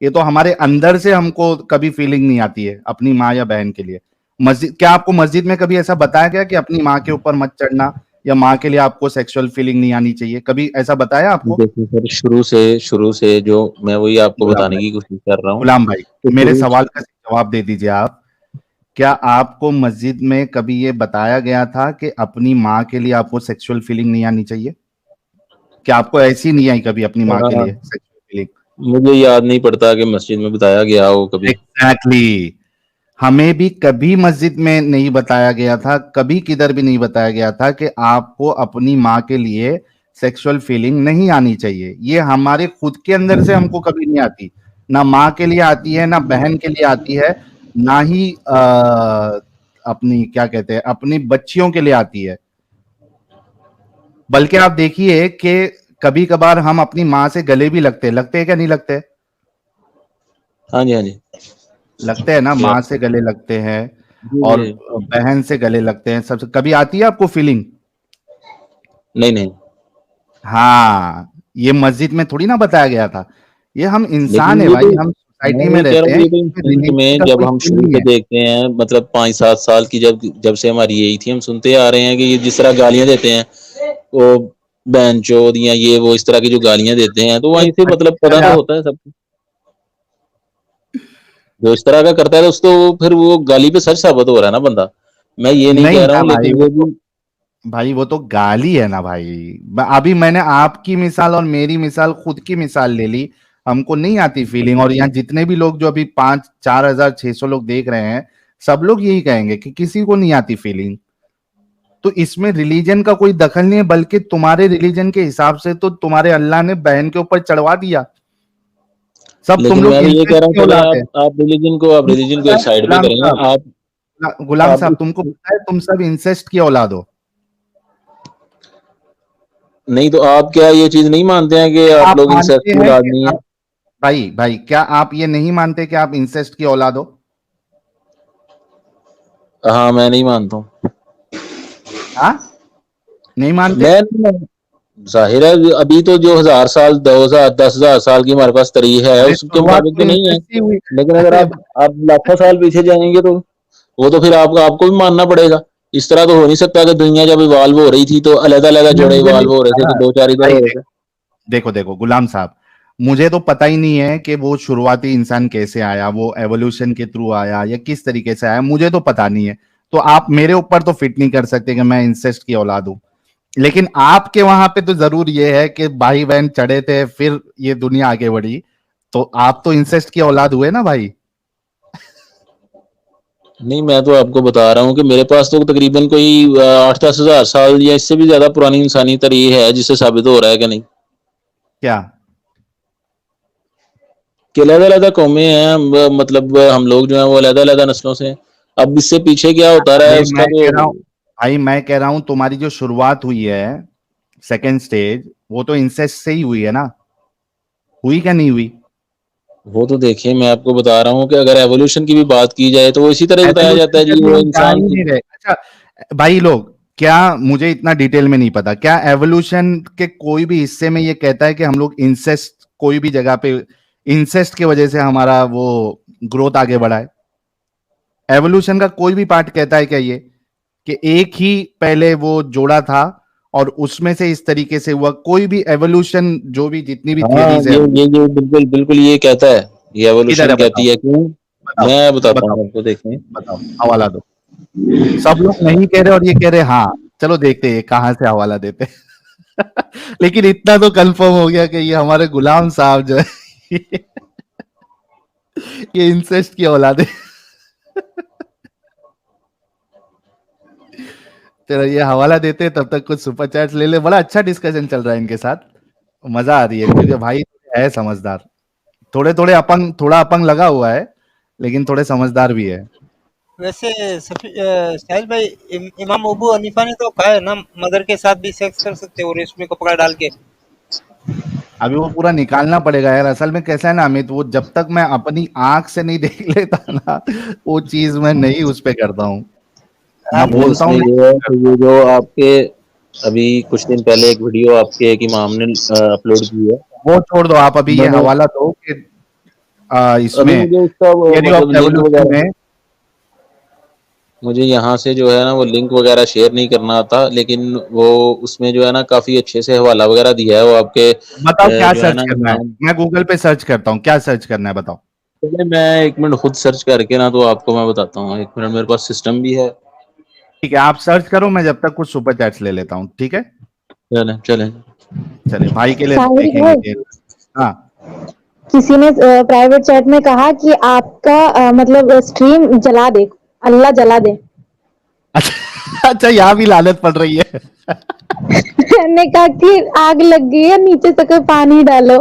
ये तो हमारे अंदर से हमको कभी फीलिंग नहीं आती है अपनी माँ या बहन के लिए। मस्जिद, क्या आपको मस्जिद में कभी ऐसा बताया गया कि अपनी माँ के ऊपर मत चढ़ना या माँ के लिए आपको सेक्सुअल फीलिंग नहीं आनी चाहिए? कभी ऐसा बताया आपको? देखिए सर, शुरू से जो मैं वही आपको गुलाम बताने भाई, की कोशिश कर रहा हूँ गुलाम भाई, तो मेरे शुरू सवाल का जवाब दे दीजिए आप। क्या आपको मस्जिद में कभी ये बताया गया था कि अपनी माँ के लिए आपको सेक्सुअल फीलिंग नहीं आनी चाहिए? क्या आपको ऐसी नहीं आई कभी अपनी माँ के लिए सेक्सुअल फीलिंग? मुझे याद नहीं पड़ता कि मस्जिद में बताया गया हो कभी। एग्जैक्टली, हमें भी कभी मस्जिद में नहीं बताया गया था, कभी किधर भी नहीं बताया गया था कि आपको अपनी माँ के लिए सेक्सुअल फीलिंग नहीं आनी चाहिए। ये हमारे खुद के अंदर से हमको कभी नहीं आती, ना माँ के लिए आती है, ना बहन के लिए आती है, ना ही अपनी क्या कहते हैं अपनी बच्चियों के लिए आती है। बल्कि आप देखिए कि कभी कभार हम अपनी माँ से गले भी लगते हैं क्या नहीं लगते? हाँ जी, हाँ जी। लगते हैं ना, माँ से गले लगते हैं जी और जी। बहन से गले लगते हैं। सबसे कभी आती है आपको फीलिंग? नहीं नहीं, हाँ, ये मस्जिद में थोड़ी ना बताया गया था। ये हम इंसान लेकिन है ये भाई, तो हम सोसाइटी मैं में ये कह रहते रहा हूँ, हैं, ये तो इसमें इंस्टिंक्ट रिलीजन में का जब कोई हम सीन शुरू नहीं से है। देखते हैं, मतलब 5-7 साल की जब से हमारी यही थी, हम सुनते आ रहे हैं कि ये जिस तरह गालियां देते हैं, वो बहनचोद या ये वो इस तरह की जो गालियां देते हैं, तो एक वहीं से मतलब बच्चे पता वाले तो आप होता है सबको। जो इस तरह का करता है तो उसको फिर वो गाली पे सच साबित हो रहा है ना बंदा। मैं ये नहीं नहीं कह रहा ना हूँ, भाई, लेकिन वो ये तो भी भाई वो तो गाली है ना भाई। अभी मैंने आपकी मिसाल और मेरी मिसाल, खुद की मिसाल ले ली। हमको नहीं आती फीलिंग, और यहाँ जितने भी लोग जो अभी 5-4,600 लोग देख रहे हैं, सब लोग यही कहेंगे कि किसी को नहीं आती फीलिंग। तो इसमें रिलीजन का कोई दखल नहीं है, बल्कि तुम्हारे रिलीजन के हिसाब से तो तुम्हारे अल्लाह ने बहन के ऊपर चढ़वा दिया। सब तुम लेकिन लोग मैं भी ये कह इंसेस्ट रहा हूँ, की चले औलाद है। आप तुमको रिलीजन को पता एक है साइड पे गुलाम करेंगे साहब, आप। गुलाम आप साहब, तुमको पता है तुम सब इंसेस्ट की औलाद हो। नहीं तो आप क्या ये चीज नहीं मानते हैं कि आप आप लोग इंसेस्ट मानते की हैं औलाद कि नहीं है? आप, भाई भाई, क्या आप ये नहीं मानते कि आप इंसेस्ट की औलाद हो? हाँ, मैं नहीं मानता हूँ। हाँ, नहीं मानते? मैं नहीं मानता। जाहिर है, अभी तो जो 1000 साल, 2000, 10,000 साल की हमारे पास तारीख है, अरे उसके शुरुआत मुताबिक तो तो नहीं है। इंसेस्ट से ही हुई। लेकिन अगर अरे आप लाखों साल पीछे जाएंगे तो वो तो फिर आपको भी मानना पड़ेगा। इस तरह तो हो नहीं सकता कि दुनिया जब इवाल्व हो रही थी तो अलग अलग तुमने जोड़े मुझे नहीं इवाल्व हो रहे थे, बताया। तो दो चार इधर भाई हो रहे देखो, थे। देखो देखो गुलाम साहब, मुझे तो पता ही नहीं है कि वो शुरुआती इंसान कैसे आया, वो एवोल्यूशन के थ्रू आया या किस तरीके से आया, मुझे तो पता नहीं है। तो आप मेरे ऊपर तो फिट नहीं कर सकते कि मैं इंसेस्ट की औलाद हूं। लेकिन आपके वहां पे तो जरूर ये है कि भाई बहन चढ़े थे, फिर ये दुनिया आगे बढ़ी। तो आप तो इंसेस्ट की औलाद हुए ना भाई। नहीं, मैं तो आपको बता रहा हूँ कि मेरे पास तो तकरीबन कोई 8-10 हज़ार साल या इससे भी ज्यादा पुरानी इंसानी तारीख है, जिससे साबित हो रहा है कि नहीं, क्या? कि अलग अलग कौमें हैं, मतलब हम लोग जो हैं वो अलग अलग नस्लों से हैं। अब इससे पीछे क्या होता रहा है अरे उसका मैं तो। कह रहा हूँ, भाई मैं कह रहा हूं तुम्हारी जो शुरुआत हुई है, सेकेंड स्टेज, वो तो इंसेस्ट से ही हुई है ना। हुई क्या नहीं हुई? वो तो देखिए, मैं आपको बता रहा हूँ कि अगर एवोल्यूशन की भी बात की जाए तो वो इसी तरह बताया जाता एवोल्यूशन है पे जी, भी वो हम जा इंसान ही की। नहीं रहे। अच्छा भाई लोग, क्या, मुझे इतना डिटेल में नहीं पता, क्या एवोल्यूशन के कोई भी हिस्से में ये कहता है कि हम लोग इंसेस्ट, कोई भी जगह पे इंसेस्ट की वजह से हमारा वो ग्रोथ आगे बढ़ा है? एवोल्यूशन का कोई भी पार्ट कहता है क्या ये कि एक ही पहले वो जोड़ा था और उसमें से इस तरीके से हुआ? कोई भी एवोल्यूशन, जो भी जितनी भी हाँ, थियरीज है, ये बिल्कुल बिल्कुल ये कहता है, ये किधर है? एवोल्यूशन बताओ, कहती है। क्यों? बताओ, मैं बताता बताओ, हूँ आपको, देखें। बताओ, हवाला दो। सब लोग नहीं कह रहे और ये कह रहे हाँ। चलो देखते हैं कहां से हवाला देते हैं। लेकिन इतना तो कंफर्म हो गया कि ये हमारे गुलाम साहब जो है, ये इंसेस्ट की औलाद है। चलो ये हवाला देते हैं, तब तक कुछ सुपर चैट्स ले ले। बड़ा अच्छा डिस्कशन चल रहा है इनके साथ, मजा आ रही है, क्योंकि भाई है समझदार। थोड़े थोड़े अपंग, थोड़ा अपंग लगा हुआ है, लेकिन थोड़े समझदार भी है। वैसे साहिल भाई, इमाम अबू हनीफा ने तो कहा है ना, मदर के साथ भी सेक्स कर सकते हो रेशमी कपड़ा डाल के। अभी वो पूरा निकालना पड़ेगा यार। असल में कैसा है ना अमित, वो जब तक मैं अपनी आंख से नहीं देख लेता ना, वो चीज मैं नहीं उस पे करता हूँ। मैं नहीं, बोलता हूँ उसमें ये है नहीं कि करता। ये जो आपके अभी कुछ दिन पहले एक वीडियो आपके एक इमाम ने अपलोड की है। वो छोड़ दो, आप अभी ये मैंने हवाला दो कि अभी इसमें मुझे उसका थियरी मतलब ऑफ लिंक एवोल्यूशन वगैरह, में। मुझे यहाँ से जो है ना वो लिंक वगैरह शेयर नहीं करना आता, लेकिन वो उसमें जो है ना काफी अच्छे से हवाला वगैरह दिया है वो आपके बताओ क्या जो है सर्च ना करना है? इमाम। मैं गूगल पे सर्च करता हूँ, क्या सर्च करना है बताओ। पहले मैं 1 मिनट खुद सर्च करके ना तो आपको मैं बताता हूँ। 1 मिनट, मेरे पास सिस्टम भी है। ठीक है, आप सर्च करो, मैं जब तक कुछ सुपर चैट्स ले लेता हूँ, ठीक है? चलें चलें। चलिए, भाई के लिए साहिल देखेंगे भाई, कि, हाँ। किसी ने प्राइवेट चैट में कहा कि आपका मतलब स्ट्रीम जला दे, अल्लाह जला दे। अच्छा अच्छा, यहाँ भी लानत पड़ रही है। मैंने कहा कि आग लग गई है, नीचे से कोई पानी डालो।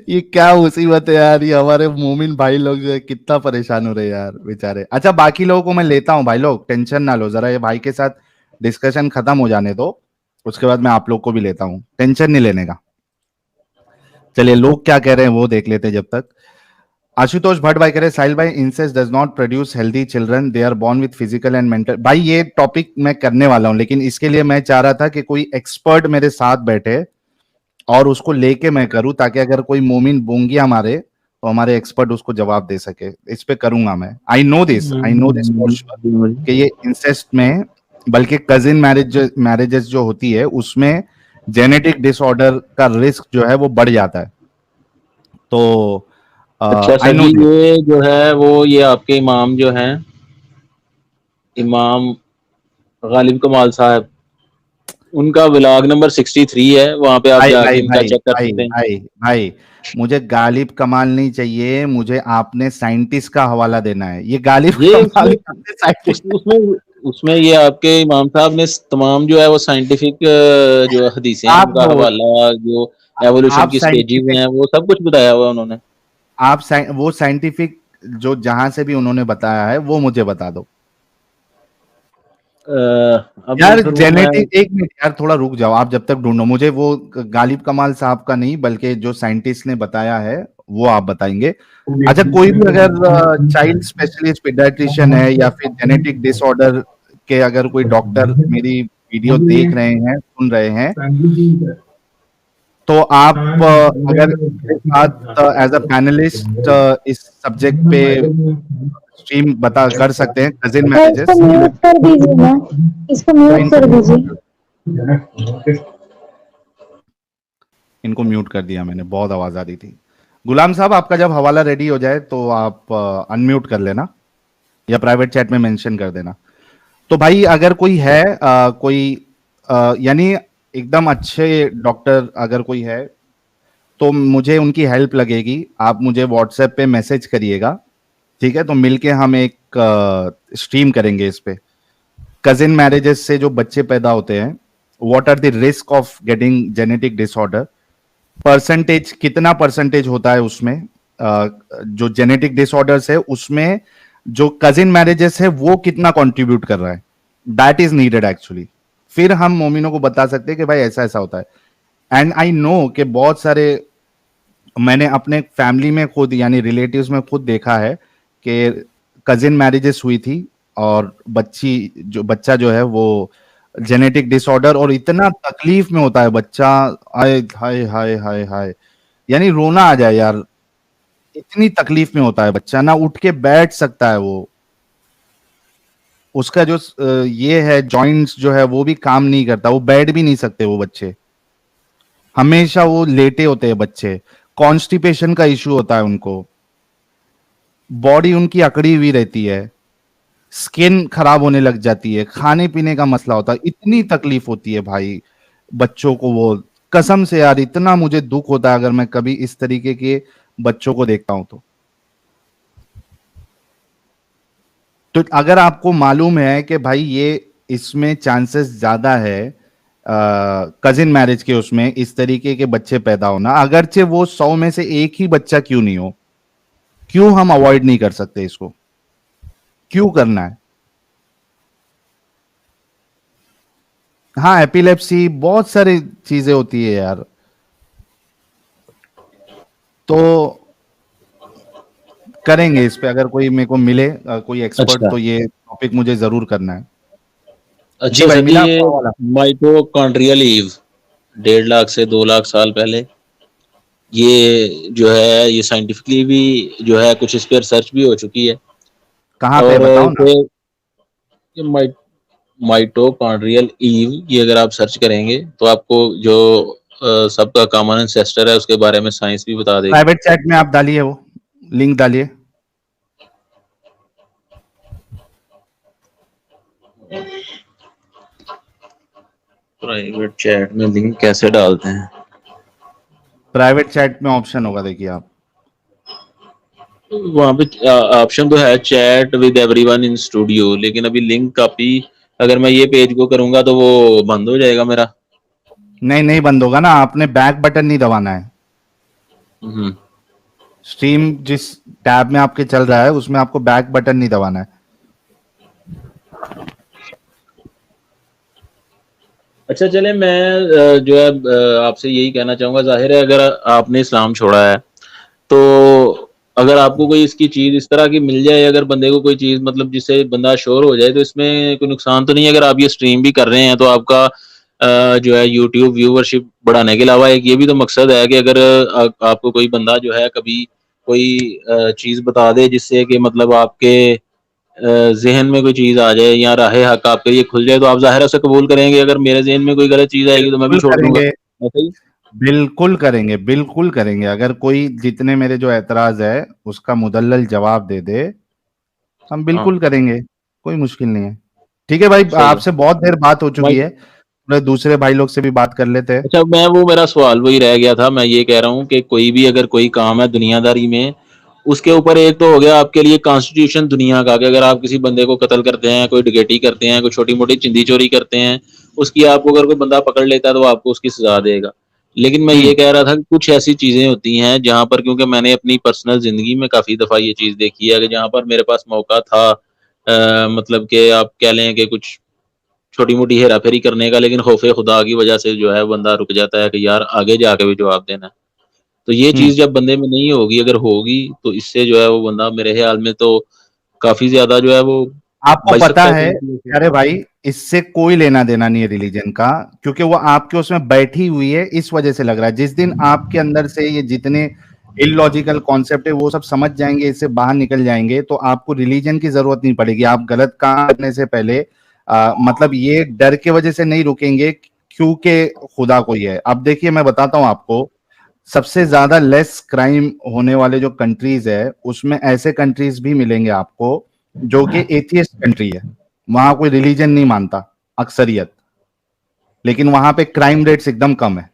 ये क्या मुसीबत है यार, ये हमारे मोमिन भाई लोग जो है कितना परेशान हो रहे हैं यार बेचारे। अच्छा, बाकी लोगों को मैं लेता हूँ भाई लोग, टेंशन ना लो, जरा ये भाई के साथ डिस्कशन खत्म हो जाने दो, उसके बाद मैं आप लोग को भी लेता हूँ, टेंशन नहीं लेने का। चलिए लोग क्या कह रहे हैं वो देख लेते हैं जब तक। आशुतोष भट्ट भाई कह रहे साहिल भाई, incest does not produce healthy children, they are born with physical and mental. भाई ये टॉपिक मैं करने वाला हूं, लेकिन इसके लिए मैं चाह रहा था कि कोई एक्सपर्ट मेरे साथ बैठे और उसको लेके मैं करूं, ताकि अगर कोई मोमिन बोंगिया मारे तो हमारे एक्सपर्ट उसको जवाब दे सके। इस पे करूंगा मैं। I know this for sure कि ये इंसेस्ट में, बल्कि कजिन मैरिजेस जो होती है उसमें जेनेटिक डिसऑर्डर का रिस्क जो है वो बढ़ जाता है। तो अच्छा आई सर नो जी, ये जो है वो ये आपके इमाम जो हैं, इमाम गालिब कमाल साहब, उनका व्लॉग नंबर 63 है, वहां पे आप भाई जाके भाई इनका भाई चेक कर भाई सकते हैं। भाई भाई, मुझे गालिब कमाल नहीं चाहिए, मुझे आपने साइंटिस्ट का हवाला देना है। ये गालिब ये कमाल उसमें साइंटिस्ट। उसमें उसमें ये आपके इमाम साहब ने तमाम जो है वो साइंटिफिक जो हदीसें हैं आप उनका हवाला, जो एवोल्यूशन आप की स्टेजेस साइंटिफिक हैं, वो सब कुछ बताया हुआ है उन्होंने। वो साइंटिफिक जो जहां से भी उन्होंने बताया है वो मुझे बता दो अब यार। फिर वो मैं जेनेटिक, एक मिनट यार, थोड़ा रुक जाओ आप जब तक ढूंढो। मुझे वो गालिब कमाल साहब का नहीं, बल्कि जो साइंटिस्ट ने बताया है वो आप बताएंगे। अच्छा, कोई भी अगर चाइल्ड स्पेशलिस्ट पीडियाट्रिशियन है या फिर जेनेटिक डिसऑर्डर के अगर कोई डॉक्टर मेरी वीडियो देख रहे हैं, सुन रहे हैं, तो आप अगर मेरे साथ एज अ पैनलिस्ट इस सब्जेक्ट पे स्ट्रीम बता कर सकते हैं, कजिन तो इसको मैरिजेस। म्यूट कर दीजिए ना, इसको म्यूट कर दीजिए। इनको म्यूट कर दिया मैंने, बहुत आवाज आ रही थी। गुलाम साहब, आपका जब हवाला रेडी हो जाए तो आप अनम्यूट कर लेना या प्राइवेट चैट में मेंशन कर देना। तो भाई अगर कोई है यानी एकदम अच्छे डॉक्टर अगर कोई है तो मुझे उनकी हेल्प लगेगी। आप मुझे व्हाट्सएप पे मैसेज करिएगा, ठीक है? तो मिलके हम एक स्ट्रीम करेंगे इस पे। कजिन मैरिजेस से जो बच्चे पैदा होते हैं, what are the risk of getting genetic disorder, percentage कितना परसेंटेज होता है उसमें, जो जेनेटिक डिसऑर्डर्स है उसमें जो कजिन मैरिजेस है वो कितना कंट्रीब्यूट कर रहा है, दैट इज नीडेड एक्चुअली। फिर हम मोमिनों को बता सकते हैं कि भाई ऐसा ऐसा होता है। एंड आई नो कि बहुत सारे, मैंने अपने फैमिली में खुद यानी रिलेटिव्स में खुद देखा है कि कजिन मैरिजेस हुई थी और बच्चा जो है वो जेनेटिक डिसऑर्डर, और इतना तकलीफ में होता है बच्चा, हाय हाय हाय हाय हाय, यानी रोना आ जाए यार, इतनी तकलीफ में होता है बच्चा, ना उठ के बैठ सकता है वो। उसका जो ये है जॉइंट्स जो है वो भी काम नहीं करता, वो बैठ भी नहीं सकते वो बच्चे, हमेशा वो लेटे होते हैं बच्चे। कॉन्स्टिपेशन का इश्यू होता है उनको, बॉडी उनकी अकड़ी हुई रहती है, स्किन खराब होने लग जाती है, खाने पीने का मसला होता है, इतनी तकलीफ होती है भाई बच्चों को। वो कसम से यार, इतना मुझे दुख होता है अगर मैं कभी इस तरीके के बच्चों को देखता हूं तो अगर आपको मालूम है कि भाई ये इसमें चांसेस ज्यादा है कजिन मैरिज के, उसमें इस तरीके के बच्चे पैदा होना, अगरचे वो 100 में से एक ही बच्चा क्यों नहीं हो, क्यों हम अवॉइड नहीं कर सकते इसको, क्यों करना है? हाँ, एपिलेप्सी, बहुत सारी चीजें होती है यार। तो करेंगे इस पे, अगर कोई मेरे को मिले कोई एक्सपर्ट, अच्छा तो ये टॉपिक मुझे जरूर करना है। जी अच्छा भाई, सर जी, मिला ये आपको हवाला? माइटोकॉन्ड्रियल ईव 1.5 लाख से 2 लाख साल पहले, ये जो है ये साइंटिफिकली भी जो है कुछ इस पर रिसर्च भी हो चुकी है। कहाँ पे और बताओ ना। फिर ये माइटोकॉन्ड्रियल ईव, ये अगर आप सर्च करेंगे तो आपको जो सबका कॉमन एंसेस्टर है उसके बारे में साइंस भी बता देगी। प्राइवेट चैट में आप डालिए, वो लिंक डालिए। प्राइवेट चैट में लिंक कैसे डालते हैं? प्राइवेट चैट में ऑप्शन होगा, देखिए आप। वहां पे ऑप्शन तो है chat with everyone in studio, लेकिन अभी लिंक कॉपी अगर मैं ये पेज को करूंगा तो वो बंद हो जाएगा मेरा। नहीं, नहीं बंद होगा ना, आपने बैक बटन नहीं दबाना है। हम्म। स्ट्रीम जिस टैब में आपके चल रहा है उसमें आपको बैक बटन नहीं दबाना है। अच्छा चले, मैं जो है आपसे यही कहना चाहूंगा, जाहिर है अगर आपने इस्लाम छोड़ा है तो अगर आपको कोई इसकी चीज़ इस तरह की मिल जाए, अगर बंदे को कोई चीज़ मतलब जिससे बंदा श्योर हो जाए, तो इसमें कोई नुकसान तो नहीं है। अगर आप ये स्ट्रीम भी कर रहे हैं तो आपका जो है यूट्यूब व्यूवरशिप बढ़ाने के अलावा एक ये भी तो मकसद है कि अगर आपको कोई बंदा जो है कभी कोई चीज़ बता दे जिससे कि मतलब आपके ज़हन में कोई चीज़ आ जाए या राह हक आपके लिए खुल जाए, तो आप ज़ाहिर है उसे कबूल करेंगे। अगर मेरे ज़हन में कोई गलत चीज़ आएगी तो मैं भी बिल्कुल छोड़ दूँगा। करेंगे, ऐसा ही? बिल्कुल करेंगे, बिल्कुल करेंगे। अगर कोई जितने मेरे जो ऐतराज़ है, उसका मुदल्लल जवाब दे दे, हम हाँ, बिल्कुल करेंगे, कोई मुश्किल नहीं है। ठीक है भाई, सही है। आपसे बहुत देर बात हो चुकी भाई है, थोड़े दूसरे भाई लोग से भी बात कर लेते हैं। अच्छा, मैं वो मेरा सवाल वही रह गया था। मैं ये कह रहा हूँ कि कोई भी अगर कोई काम है दुनियादारी में, उसके ऊपर एक तो हो गया आपके लिए कॉन्स्टिट्यूशन दुनिया का, कि अगर आप किसी बंदे को कत्ल करते हैं, कोई डकैती करते हैं, कोई छोटी-मोटी चिंदी चोरी करते हैं, उसकी आपको अगर कोई बंदा पकड़ लेता है तो वो आपको उसकी सज़ा देगा। लेकिन मैं हुँ, ये कह रहा था कि कुछ ऐसी चीज़ें होती हैं जहाँ पर, क्योंकि मैंने अपनी पर्सनल ज़िंदगी में काफ़ी दफ़ा ये चीज़ देखी है कि जहाँ पर मेरे पास मौका था मतलब कि आप कह लें कि कुछ छोटी-मोटी हेरा-फेरी करने का, लेकिन खौफ़े खुदा की वजह से जो है बंदा रुक जाता है कि यार आगे जाके भी जवाब देना है। तो ये हुँ। चीज़ जब बंदे में नहीं होगी, अगर होगी तो इससे जो है वो बंदा मेरे ख़्याल में तो काफ़ी ज़्यादा जो है वो आपको बच पता सकता है है चीज़ों से। अरे भाई, इससे कोई लेना-देना नहीं है रिलीजन का, क्योंकि वो आपके उसमें बैठी हुई है, इस वजह से लग रहा है। जिस दिन आपके अंदर से ये जितने इलॉजिकल कॉन्सेप्ट है, वो सब समझ जाएँगे, इससे बाहर निकल जाएँगे, तो आपको रिलीजन की ज़रूरत नहीं पड़ेगी। आप गलत काम करने से पहले मतलब ये डर के वजह से नहीं रुकेंगे, क्योंकि खुदा कोई है। अब देखिए, मैं बताता हूँ आपको, सबसे ज़्यादा लेस क्राइम होने वाले जो कंट्रीज़ है, उसमें ऐसे कंट्रीज़ भी मिलेंगे आपको, जो कि एथियस्ट कंट्री है। वहाँ कोई रिलीजन नहीं मानता, अक्सरियत। लेकिन वहाँ पे क्राइम रेट्स एकदम कम है।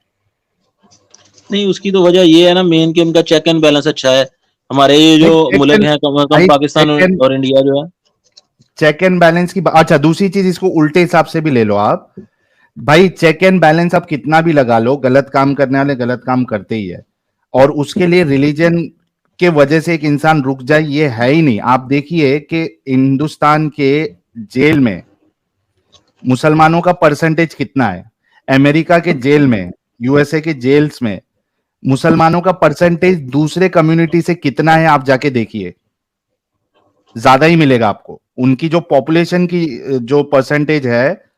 नहीं, उसकी तो वजह ये है ना मेन, कि उनका चेक एंड बैलेंस अच्छा है। हमारे ये नहीं, जो मुल्क हैं कम से कम भाई पाकिस्तान और इंडिया जो है। चेक एंड बैलेंस की अच्छा, दूसरी चीज़ इसको उल्टे हिसाब से भी ले लो आप। भाई चेक एंड बैलेंस आप कितना भी लगा लो, गलत काम करने वाले गलत काम करते ही है। और उसके लिए रिलीजन के वजह से एक इंसान रुक जाए, ये है ही नहीं। आप देखिए कि हिंदुस्तान के जेल में मुसलमानों का परसेंटेज कितना है, अमेरिका के जेल में, यूएसए के जेल्स में मुसलमानों का परसेंटेज दूसरे कम्युनिटी से कितना है, आप जाके देखिए, ज्यादा ही मिलेगा आपको। उनकी जो पॉपुलेशन की जो परसेंटेज है,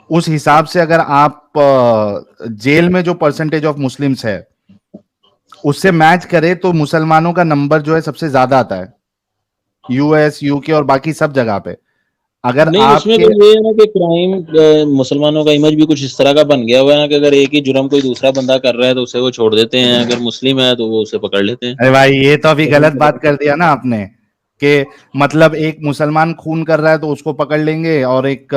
उस हिसाब से अगर आप जेल में जो परसेंटेज ऑफ मुस्लिम्स है उससे मैच करें, तो मुसलमानों का नंबर जो है सबसे ज्यादा आता है, यूएस, यूके और बाकी सब जगह पे। अगर नहीं, उसमें आपके तो ये है ना कि क्राइम मुसलमानों का इमेज भी कुछ इस तरह का बन गया हुआ है ना, कि अगर एक ही जुर्म कोई दूसरा बंदा कर रहा है तो उसे वो छोड़ देते हैं, अगर मुस्लिम है तो वो उसे पकड़ लेते हैं। अरे भाई, ये तो अभी गलत बात कर दिया ना आपने, कि मतलब एक मुसलमान खून कर रहा है तो उसको पकड़ लेंगे, और एक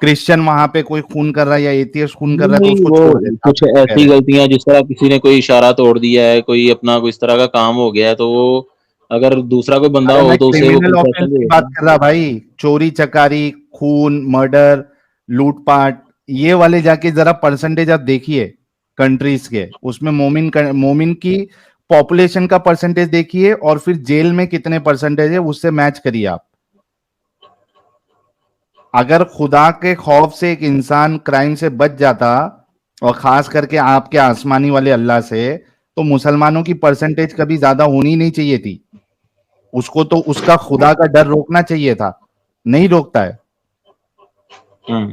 क्रिश्चियन वहां पे कोई खून कर रहा है या एथियस्ट खून कर रहा है तो नहीं, उसको वो छोड़ देते, आप कुछ ऐसे कह ऐसी रहे हैं। गलतियां, जिस तरह किसी ने कोई इशारा तोड़ दिया है, कोई अपना कोई इस तरह का काम हो गया है, तो वो अगर दूसरा कोई बंदा अरे हो मैं तो उसे वो क्रिमिनल ऑफेंस कंसेशन दे की देते बात हैं। कर रहा भाई, चोरी चकारी, खून, मर्डर, लूटपाट, ये वाले जाके जरा परसेंटेज आप देखिए कंट्रीज के, उसमें मोमिन की पॉपुलेशन का परसेंटेज देखिए, और फिर जेल में कितने परसेंटेज है उससे मैच करिए आप। अगर खुदा के खौफ से एक इंसान क्राइम से बच जाता, और खास करके आपके आसमानी वाले अल्लाह से, तो मुसलमानों की परसेंटेज कभी ज्यादा होनी नहीं चाहिए थी। उसको तो उसका खुदा का डर रोकना चाहिए था, नहीं रोकता है। हम्म।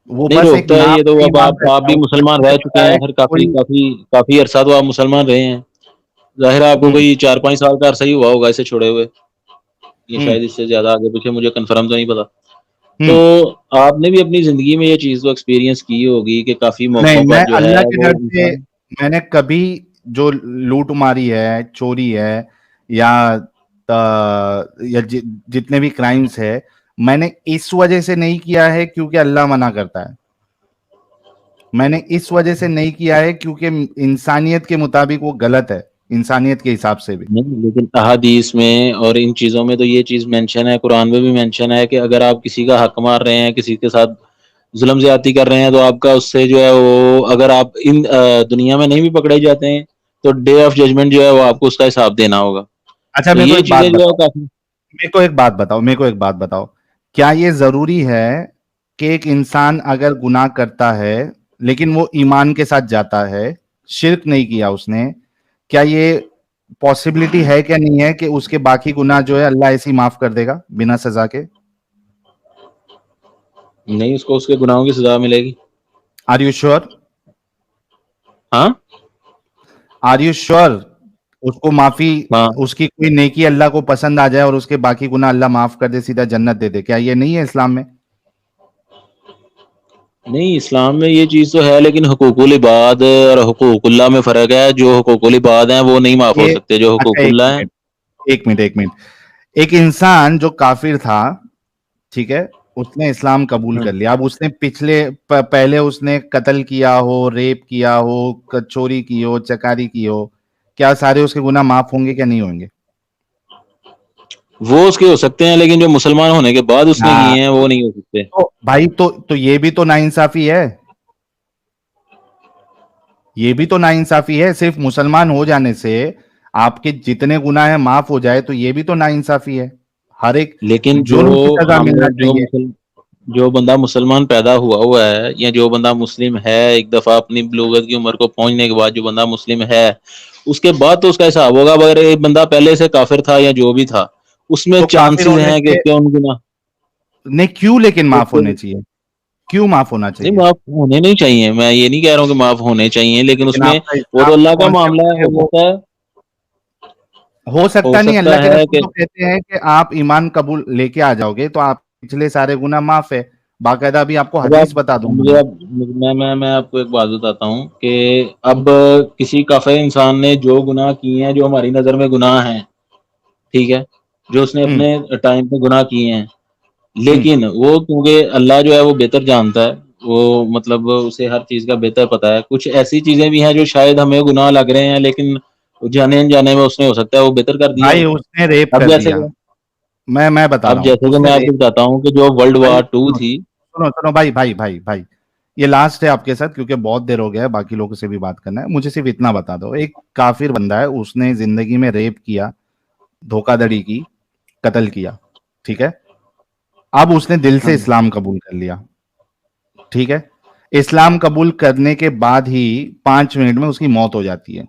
वो नहीं बस एक रोकता है नाम ये तो। पे अब ईमान आप रखता है, भी उसको मुसलमान ये रह चुके पता हैं, है फिर कि काफी कोई काफी काफी अरसा तो आप मुसलमान रहे हैं। जाहिर है आपको हम्म, कोई 4-5 साल का अरसा ही हुआ होगा इसे छोड़े हुए, या हम्म, शायद इससे ज्यादा आगे पीछे, मुझे कंफर्म तो नहीं पता। हम्म। तो आपने भी अपनी जिंदगी में ये चीज तो एक्सपीरियंस की होगी कि काफी नहीं, मौकों मैं पर जो है अल्लाह के वो डर से, इंसान। मैंने कभी जो लूट मारी है, चोरी है, या जितने भी क्राइम्स है, मैंने इस वजह से नहीं किया है क्योंकि अल्लाह मना करता है। मैंने इस वजह से नहीं किया है क्योंकि इंसानियत के मुताबिक वो गलत है, इंसानियत के हिसाब से भी। नहीं, लेकिन अहादीस में और इन चीज़ों में तो ये चीज़ मेंशन है, कुरान में भी मेंशन है कि अगर आप किसी का हक मार रहे हैं, किसी के साथ जुल्म ज़्यादती कर रहे हैं, तो आपका उससे जो है वो, अगर आप इन दुनिया में नहीं भी पकड़े जाते हैं, तो डे ऑफ जजमेंट जो है वो आपको उसका हिसाब देना होगा। अच्छा, तो मेरे को ये एक बात चीज़ें जो है बताओ, काफ़ी। मेरे को एक बात बताओ, क्या ये जरूरी है कि एक इंसान अगर गुनाह करता है लेकिन वो ईमान के साथ जाता है, शिर्क नहीं किया उसने, क्या ये पॉसिबिलिटी है क्या नहीं है कि उसके बाकी गुनाह जो है अल्लाह ऐसे ही माफ कर देगा बिना सजा के? नहीं, उसको उसके गुनाहों की सजा मिलेगी। Are you sure? हाँ आर यू श्योर? उसको माफी, हाँ। उसकी कोई नेकी अल्लाह को पसंद आ जाए और उसके बाकी गुनाह अल्लाह माफ कर दे, सीधा जन्नत दे दे, क्या ये नहीं है इस्लाम में? नहीं, इस्लाम में ये चीज तो है, लेकिन हुकूकुल इबाद और हुकूकुल्लाह में फर्क है। जो हुकूकुल इबाद हैं वो नहीं माफ हो ये सकते, जो अच्छा, हुकूकुल्लाह हैं। एक मिनट, एक इंसान जो काफिर था, ठीक है, उसने इस्लाम कबूल कर लिया। अब उसने पहले उसने कत्ल किया हो, रेप किया हो, चोरी की हो, चकारी की हो, क्या सारे उसके गुनाह माफ होंगे क्या नहीं होंगे? वो उसके हो सकते हैं, लेकिन जो मुसलमान होने के बाद उसने हाँ, किए हैं वो नहीं हो सकते। तो भाई तो ये भी तो नाइंसाफी है। ये भी तो नाइंसाफी है। सिर्फ मुसलमान हो जाने से आपके जितने गुनाह हैं माफ हो जाए, तो ये भी तो नाइंसाफी है। हर एक लेकिन जो जुर्म की सजा हम मिलना लोग चाहिए। जो बंदा मुसलमान पैदा हुआ है, या जो बंदा मुस्लिम है, एक दफा अपनी बलूगत की उम्र को पहुंचने के बाद जो बंदा मुस्लिम है, उसके बाद तो उसका हिसाब होगा। अगर एक बंदा पहले से काफिर था या जो भी था, उसमें तो काफिर चांसेस होने हैं कि से उसके उन गुनाह नहीं, क्यों लेकिन माफ उसके होने चाहिए? क्यों माफ होना नहीं, चाहिए? माफ होने नहीं चाहिए। मैं ये नहीं कह रहा हूँ कि माफ होने चाहिए, लेकिन लेकिन उसमें आपका वो तो इस्लाम अल्लाह का कॉन्सेप्ट मामला है। है वो। हो हो सकता नहीं, सकता अल्लाह के है रसूल कि तो कहते हैं कि आप ईमान कबूल लेके आ जाओगे तो आप पिछले सारे गुनाह माफ है। बाकायदा अभी आपको अब आप हदीस बता दूंगा मुझे मैं। अब मैं आपको एक बात बताता हूँ कि अब किसी काफिर इंसान ने जो गुनाह किए हैं, जो हमारी नजर में गुनाह हैं, ठीक है, जो उसने हम्म, अपने टाइम पे गुनाह किए हैं, हम्म। लेकिन वो क्योंकि अल्लाह जो है वो बेहतर जानता है, वो मतलब उसे हर चीज का बेहतर पता है। कुछ ऐसी चीजें भी हैं जो शायद हमें गुनाह लग रहे हैं, लेकिन जाने अनजाने में उसने हो सकता है वो बेहतर कर दिया भाई हो। उसने रेप अब कर जैसे दिया। कि मैं बता अब रहा हूँ, जैसे कि उसने मैं रेप। आपको बताता हूँ कि जो वर्ल्ड भाई वार टू सुनो थी। सुनो सुनो भाई भाई भाई भाई, ये लास्ट है आपके साथ क्योंकि बहुत देर हो गया है, बाकी लोगों से भी बात करना है। मुझे सिर्फ इतना बता दो, एक काफिर बंदा है, उसने जिंदगी में रेप किया, धोखाधड़ी की, कत्ल किया, ठीक है। अब उसने दिल से हाँ, इस्लाम कबूल कर लिया, ठीक है। इस्लाम कबूल करने के बाद ही 5 मिनट में उसकी मौत हो जाती है।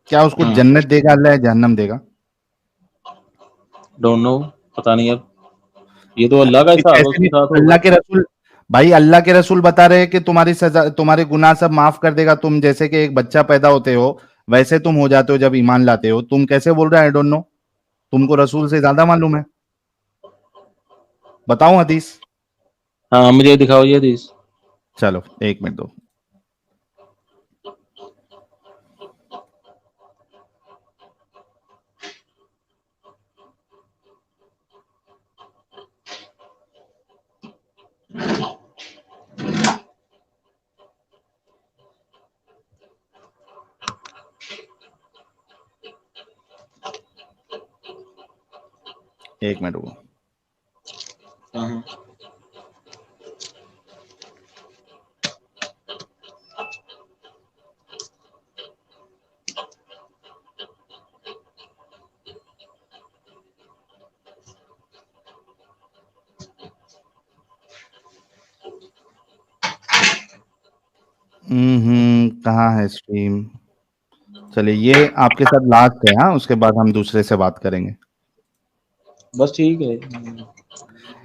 क्या उसको हाँ, जन्नत देगा अल्लाह या जहन्नम देगा? डोंट नो, पता नहीं। अब ये तो अल्लाह का हिसाब है, कैसे उसके नहीं? साथ अल्लाह होगा। के रसूल, भाई अल्लाह के रसूल बता रहे हैं कि तुम्हारी सजा, तुम्हारे गुनाह सब माफ कर देगा। तुम जैसे कि एक बच्चा पैदा होते हो वैसे तुम हो जाते हो जब ईमान लाते हो। तुम कैसे बोल रहे हो आई डोंट नो? तुमको रसूल से ज्यादा मालूम है। बताऊं हदीस? हाँ, मुझे दिखाओ ये हदीस। चलो 1 मिनट दो। एक मिनट रुको। हाँ, हाँ। कहाँ है स्ट्रीम? चलिए ये आपके साथ लास्ट है, हाँ, उसके बाद हम दूसरे से बात करेंगे। बस ठीक है।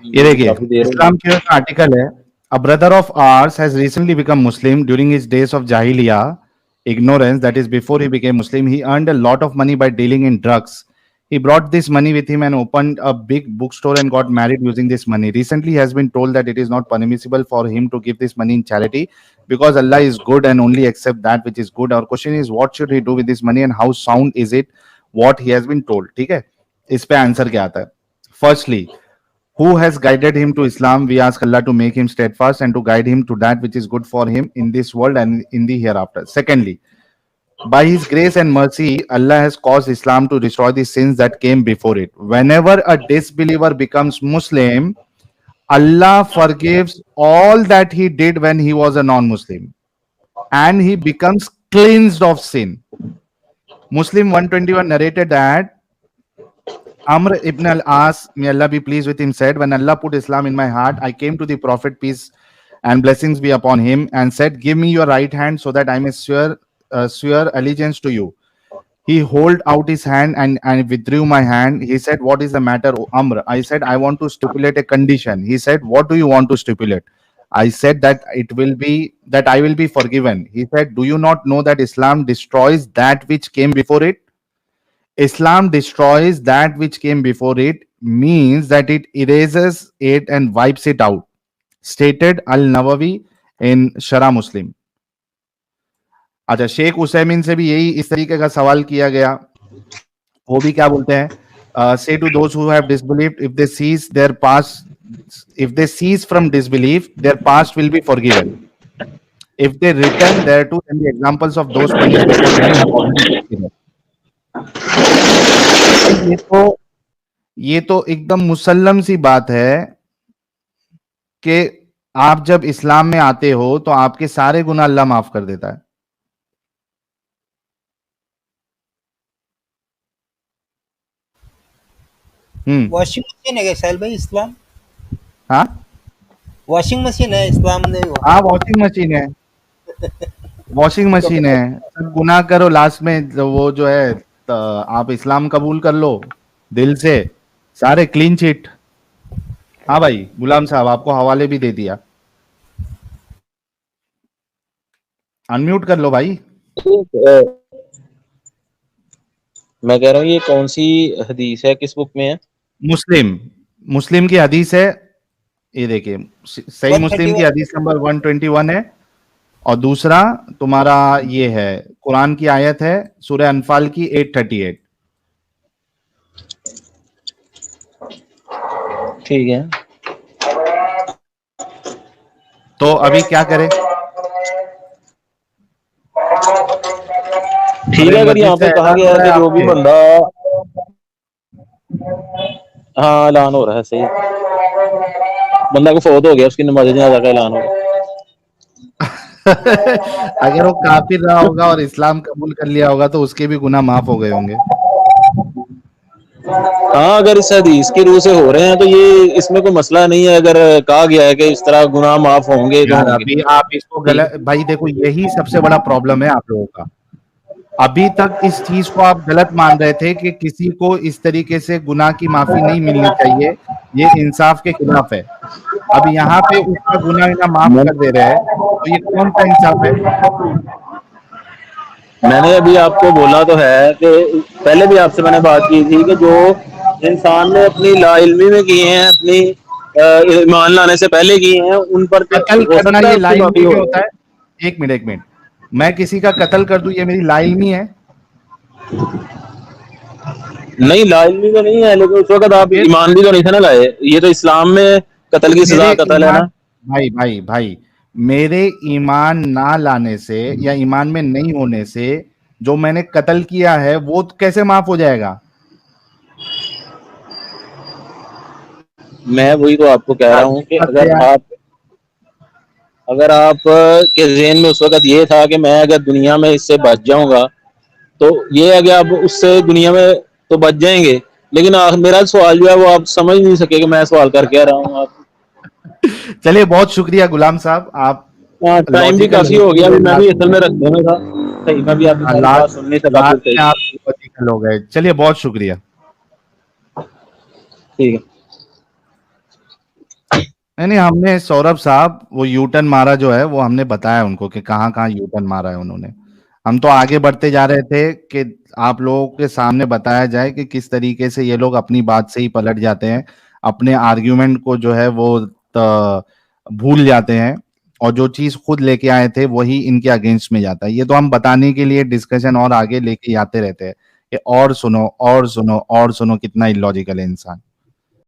ये देखिए, काफी देर हो गई। इस्लाम का आर्टिकल है। A brother of ours has recently become Muslim. During his days of Jahiliyyah, ignorance, that is before he became Muslim, he earned a lot of money by dealing in drugs. He brought this money with him and opened a big bookstore and got married using this money. Recently, he has been told that it is not permissible for him to give this money in charity because Allah is good and only accept that which is good. Our question is, what should he do with this money and how sound is it what he has been told? ठीक है, इस पे answer क्या आता है? Firstly, who has guided him to Islam? We ask Allah to make him steadfast and to guide him to that which is good for him in this world and in the hereafter. Secondly, by his grace and mercy, Allah has caused Islam to destroy the sins that came before it. Whenever a disbeliever becomes Muslim, Allah forgives all that he did when he was a non-Muslim and he becomes cleansed of sin. Muslim 121 narrated that Amr ibn al-As, may Allah be pleased with him, said, when Allah put Islam in my heart, I came to the Prophet, peace and blessings be upon him, and said, give me your right hand so that I may swear allegiance to you. He hold out his hand and withdrew my hand. He said, "What is the matter, O Amr?" I said, "I want to stipulate a condition." He said, "What do you want to stipulate?" I said that I will be forgiven. He said, "Do you not know that Islam destroys that which came before it?" Islam destroys that which came before it means that it erases it and wipes it out. Stated Al-Nawawi in Shara Muslim. अच्छा, शेख उसैमिन से भी यही इस तरीके का सवाल किया गया. वो भी क्या बोलते हैं? Say to those who have disbelieved, if they cease from disbelief, their past will be forgiven. If they return thereto, then the examples of those punished before them have already been given. ये तो एकदम मुसल्लम सी बात है कि आप जब इस्लाम में आते हो तो आपके सारे गुनाह अल्लाह माफ कर देता है. वॉशिंग मशीन है क्या साहिल भाई इस्लाम? हाँ, वॉशिंग मशीन है इस्लाम ने? हाँ, वॉशिंग मशीन है. वॉशिंग मशीन है. सब गुनाह करो, लास्ट में वो जो है आप इस्लाम कबूल कर लो दिल से, सारे क्लीन चिट. हाँ भाई गुलाम साहब, आपको हवाले भी दे दिया. अनम्यूट कर लो भाई. मैं कह रहा हूँ ये कौन सी हदीस है, किस बुक में है? मुस्लिम की हदीस है. ये देखिए, सही मुस्लिम की हदीस नंबर 121 है. और दूसरा तुम्हारा ये है, कुरान की आयत है सूरह अनफाल की 838. ठीक है, तो अभी क्या करें? ठीक है. अगर यहाँ पे कहा गया है कि जो भी बंदा, हाँ ऐलान हो रहा है, सही, बंदा को फौत हो गया, उसकी नमाज जनाजा का ऐलान होगा. अगर वो काफिर रहा होगा और इस्लाम कबूल कर लिया होगा तो उसके भी गुनाह माफ हो गए होंगे. हाँ, अगर इस हदीस की रूह से हो रहे हैं तो ये इसमें कोई मसला नहीं है. अगर कहा गया है कि इस तरह गुनाह माफ होंगे तो यार होंगे. अभी आप इसको गलत, भाई देखो यही सबसे बड़ा प्रॉब्लम है आप लोगों का. अभी तक इस चीज को आप गलत मान रहे थे कि किसी को इस तरीके से गुनाह की माफी नहीं मिलनी चाहिए, ये इंसाफ के खिलाफ है. अब यहाँ पे उसका गुनाह माफ कर दे रहे हैं, तो ये कौन सा इंसाफ है? मैंने अभी आपको बोला तो है कि पहले भी आपसे मैंने बात की थी कि जो इंसान ने अपनी लाइल्मी में किए हैं, अपनी ईमान लाने से पहले किए हैं, उन पर कत्ल करना ये लाइल्मी में होता है? एक मिनट, मैं किसी का कत्ल कर दूं, ये मेरी लाइल्मी है? नहीं, लाइल्मी तो नहीं है, लेकिन उस वक्त आप ईमान भी तो नहीं थे ना लाए. ये तो इस्लाम में कत्ल की सजा कत्ल है ना. भाई मेरे ईमान ना लाने से या ईमान में नहीं होने से जो मैंने कत्ल किया है वो कैसे माफ हो जाएगा? मैं वही तो आपको कह रहा हूँ कि अगर आप के ज़हन में उस वक्त ये था कि मैं अगर दुनिया में इससे बच जाऊंगा तो ये अगर आप उससे दुनिया में तो बच जाएंगे, लेकिन मेरा सवाल जो है वो आप समझ नहीं सके कि मैं सवाल कर क्या रहा हूँ. आप चलिए, बहुत शुक्रिया गुलाम साहब. आप टाइम भी काफी हो गया, मैं भी असल में रखने में था. सही, मैं भी आपकी बात सुनने से लॉजिकल हो गए. चलिए, बहुत शुक्रिया. ठीक है. नहीं, हमने सौरभ साहब वो यूटर्न मारा जो है वो हमने बताया उनको कि कहाँ कहाँ यूटर्न मारा है उन्होंने. हम तो आगे बढ़ते जा रहे थे कि आप लोगों के सामने बताया जाए कि किस तरीके से ये लोग अपनी बात से ही पलट जाते हैं, अपने आर्ग्यूमेंट को जो है वो भूल जाते हैं और जो चीज खुद लेके आए थे वही इनके अगेंस्ट में जाता है. ये तो हम बताने के लिए डिस्कशन और आगे लेके आते रहते हैं कि और सुनो, कितना इलॉजिकल है इंसान.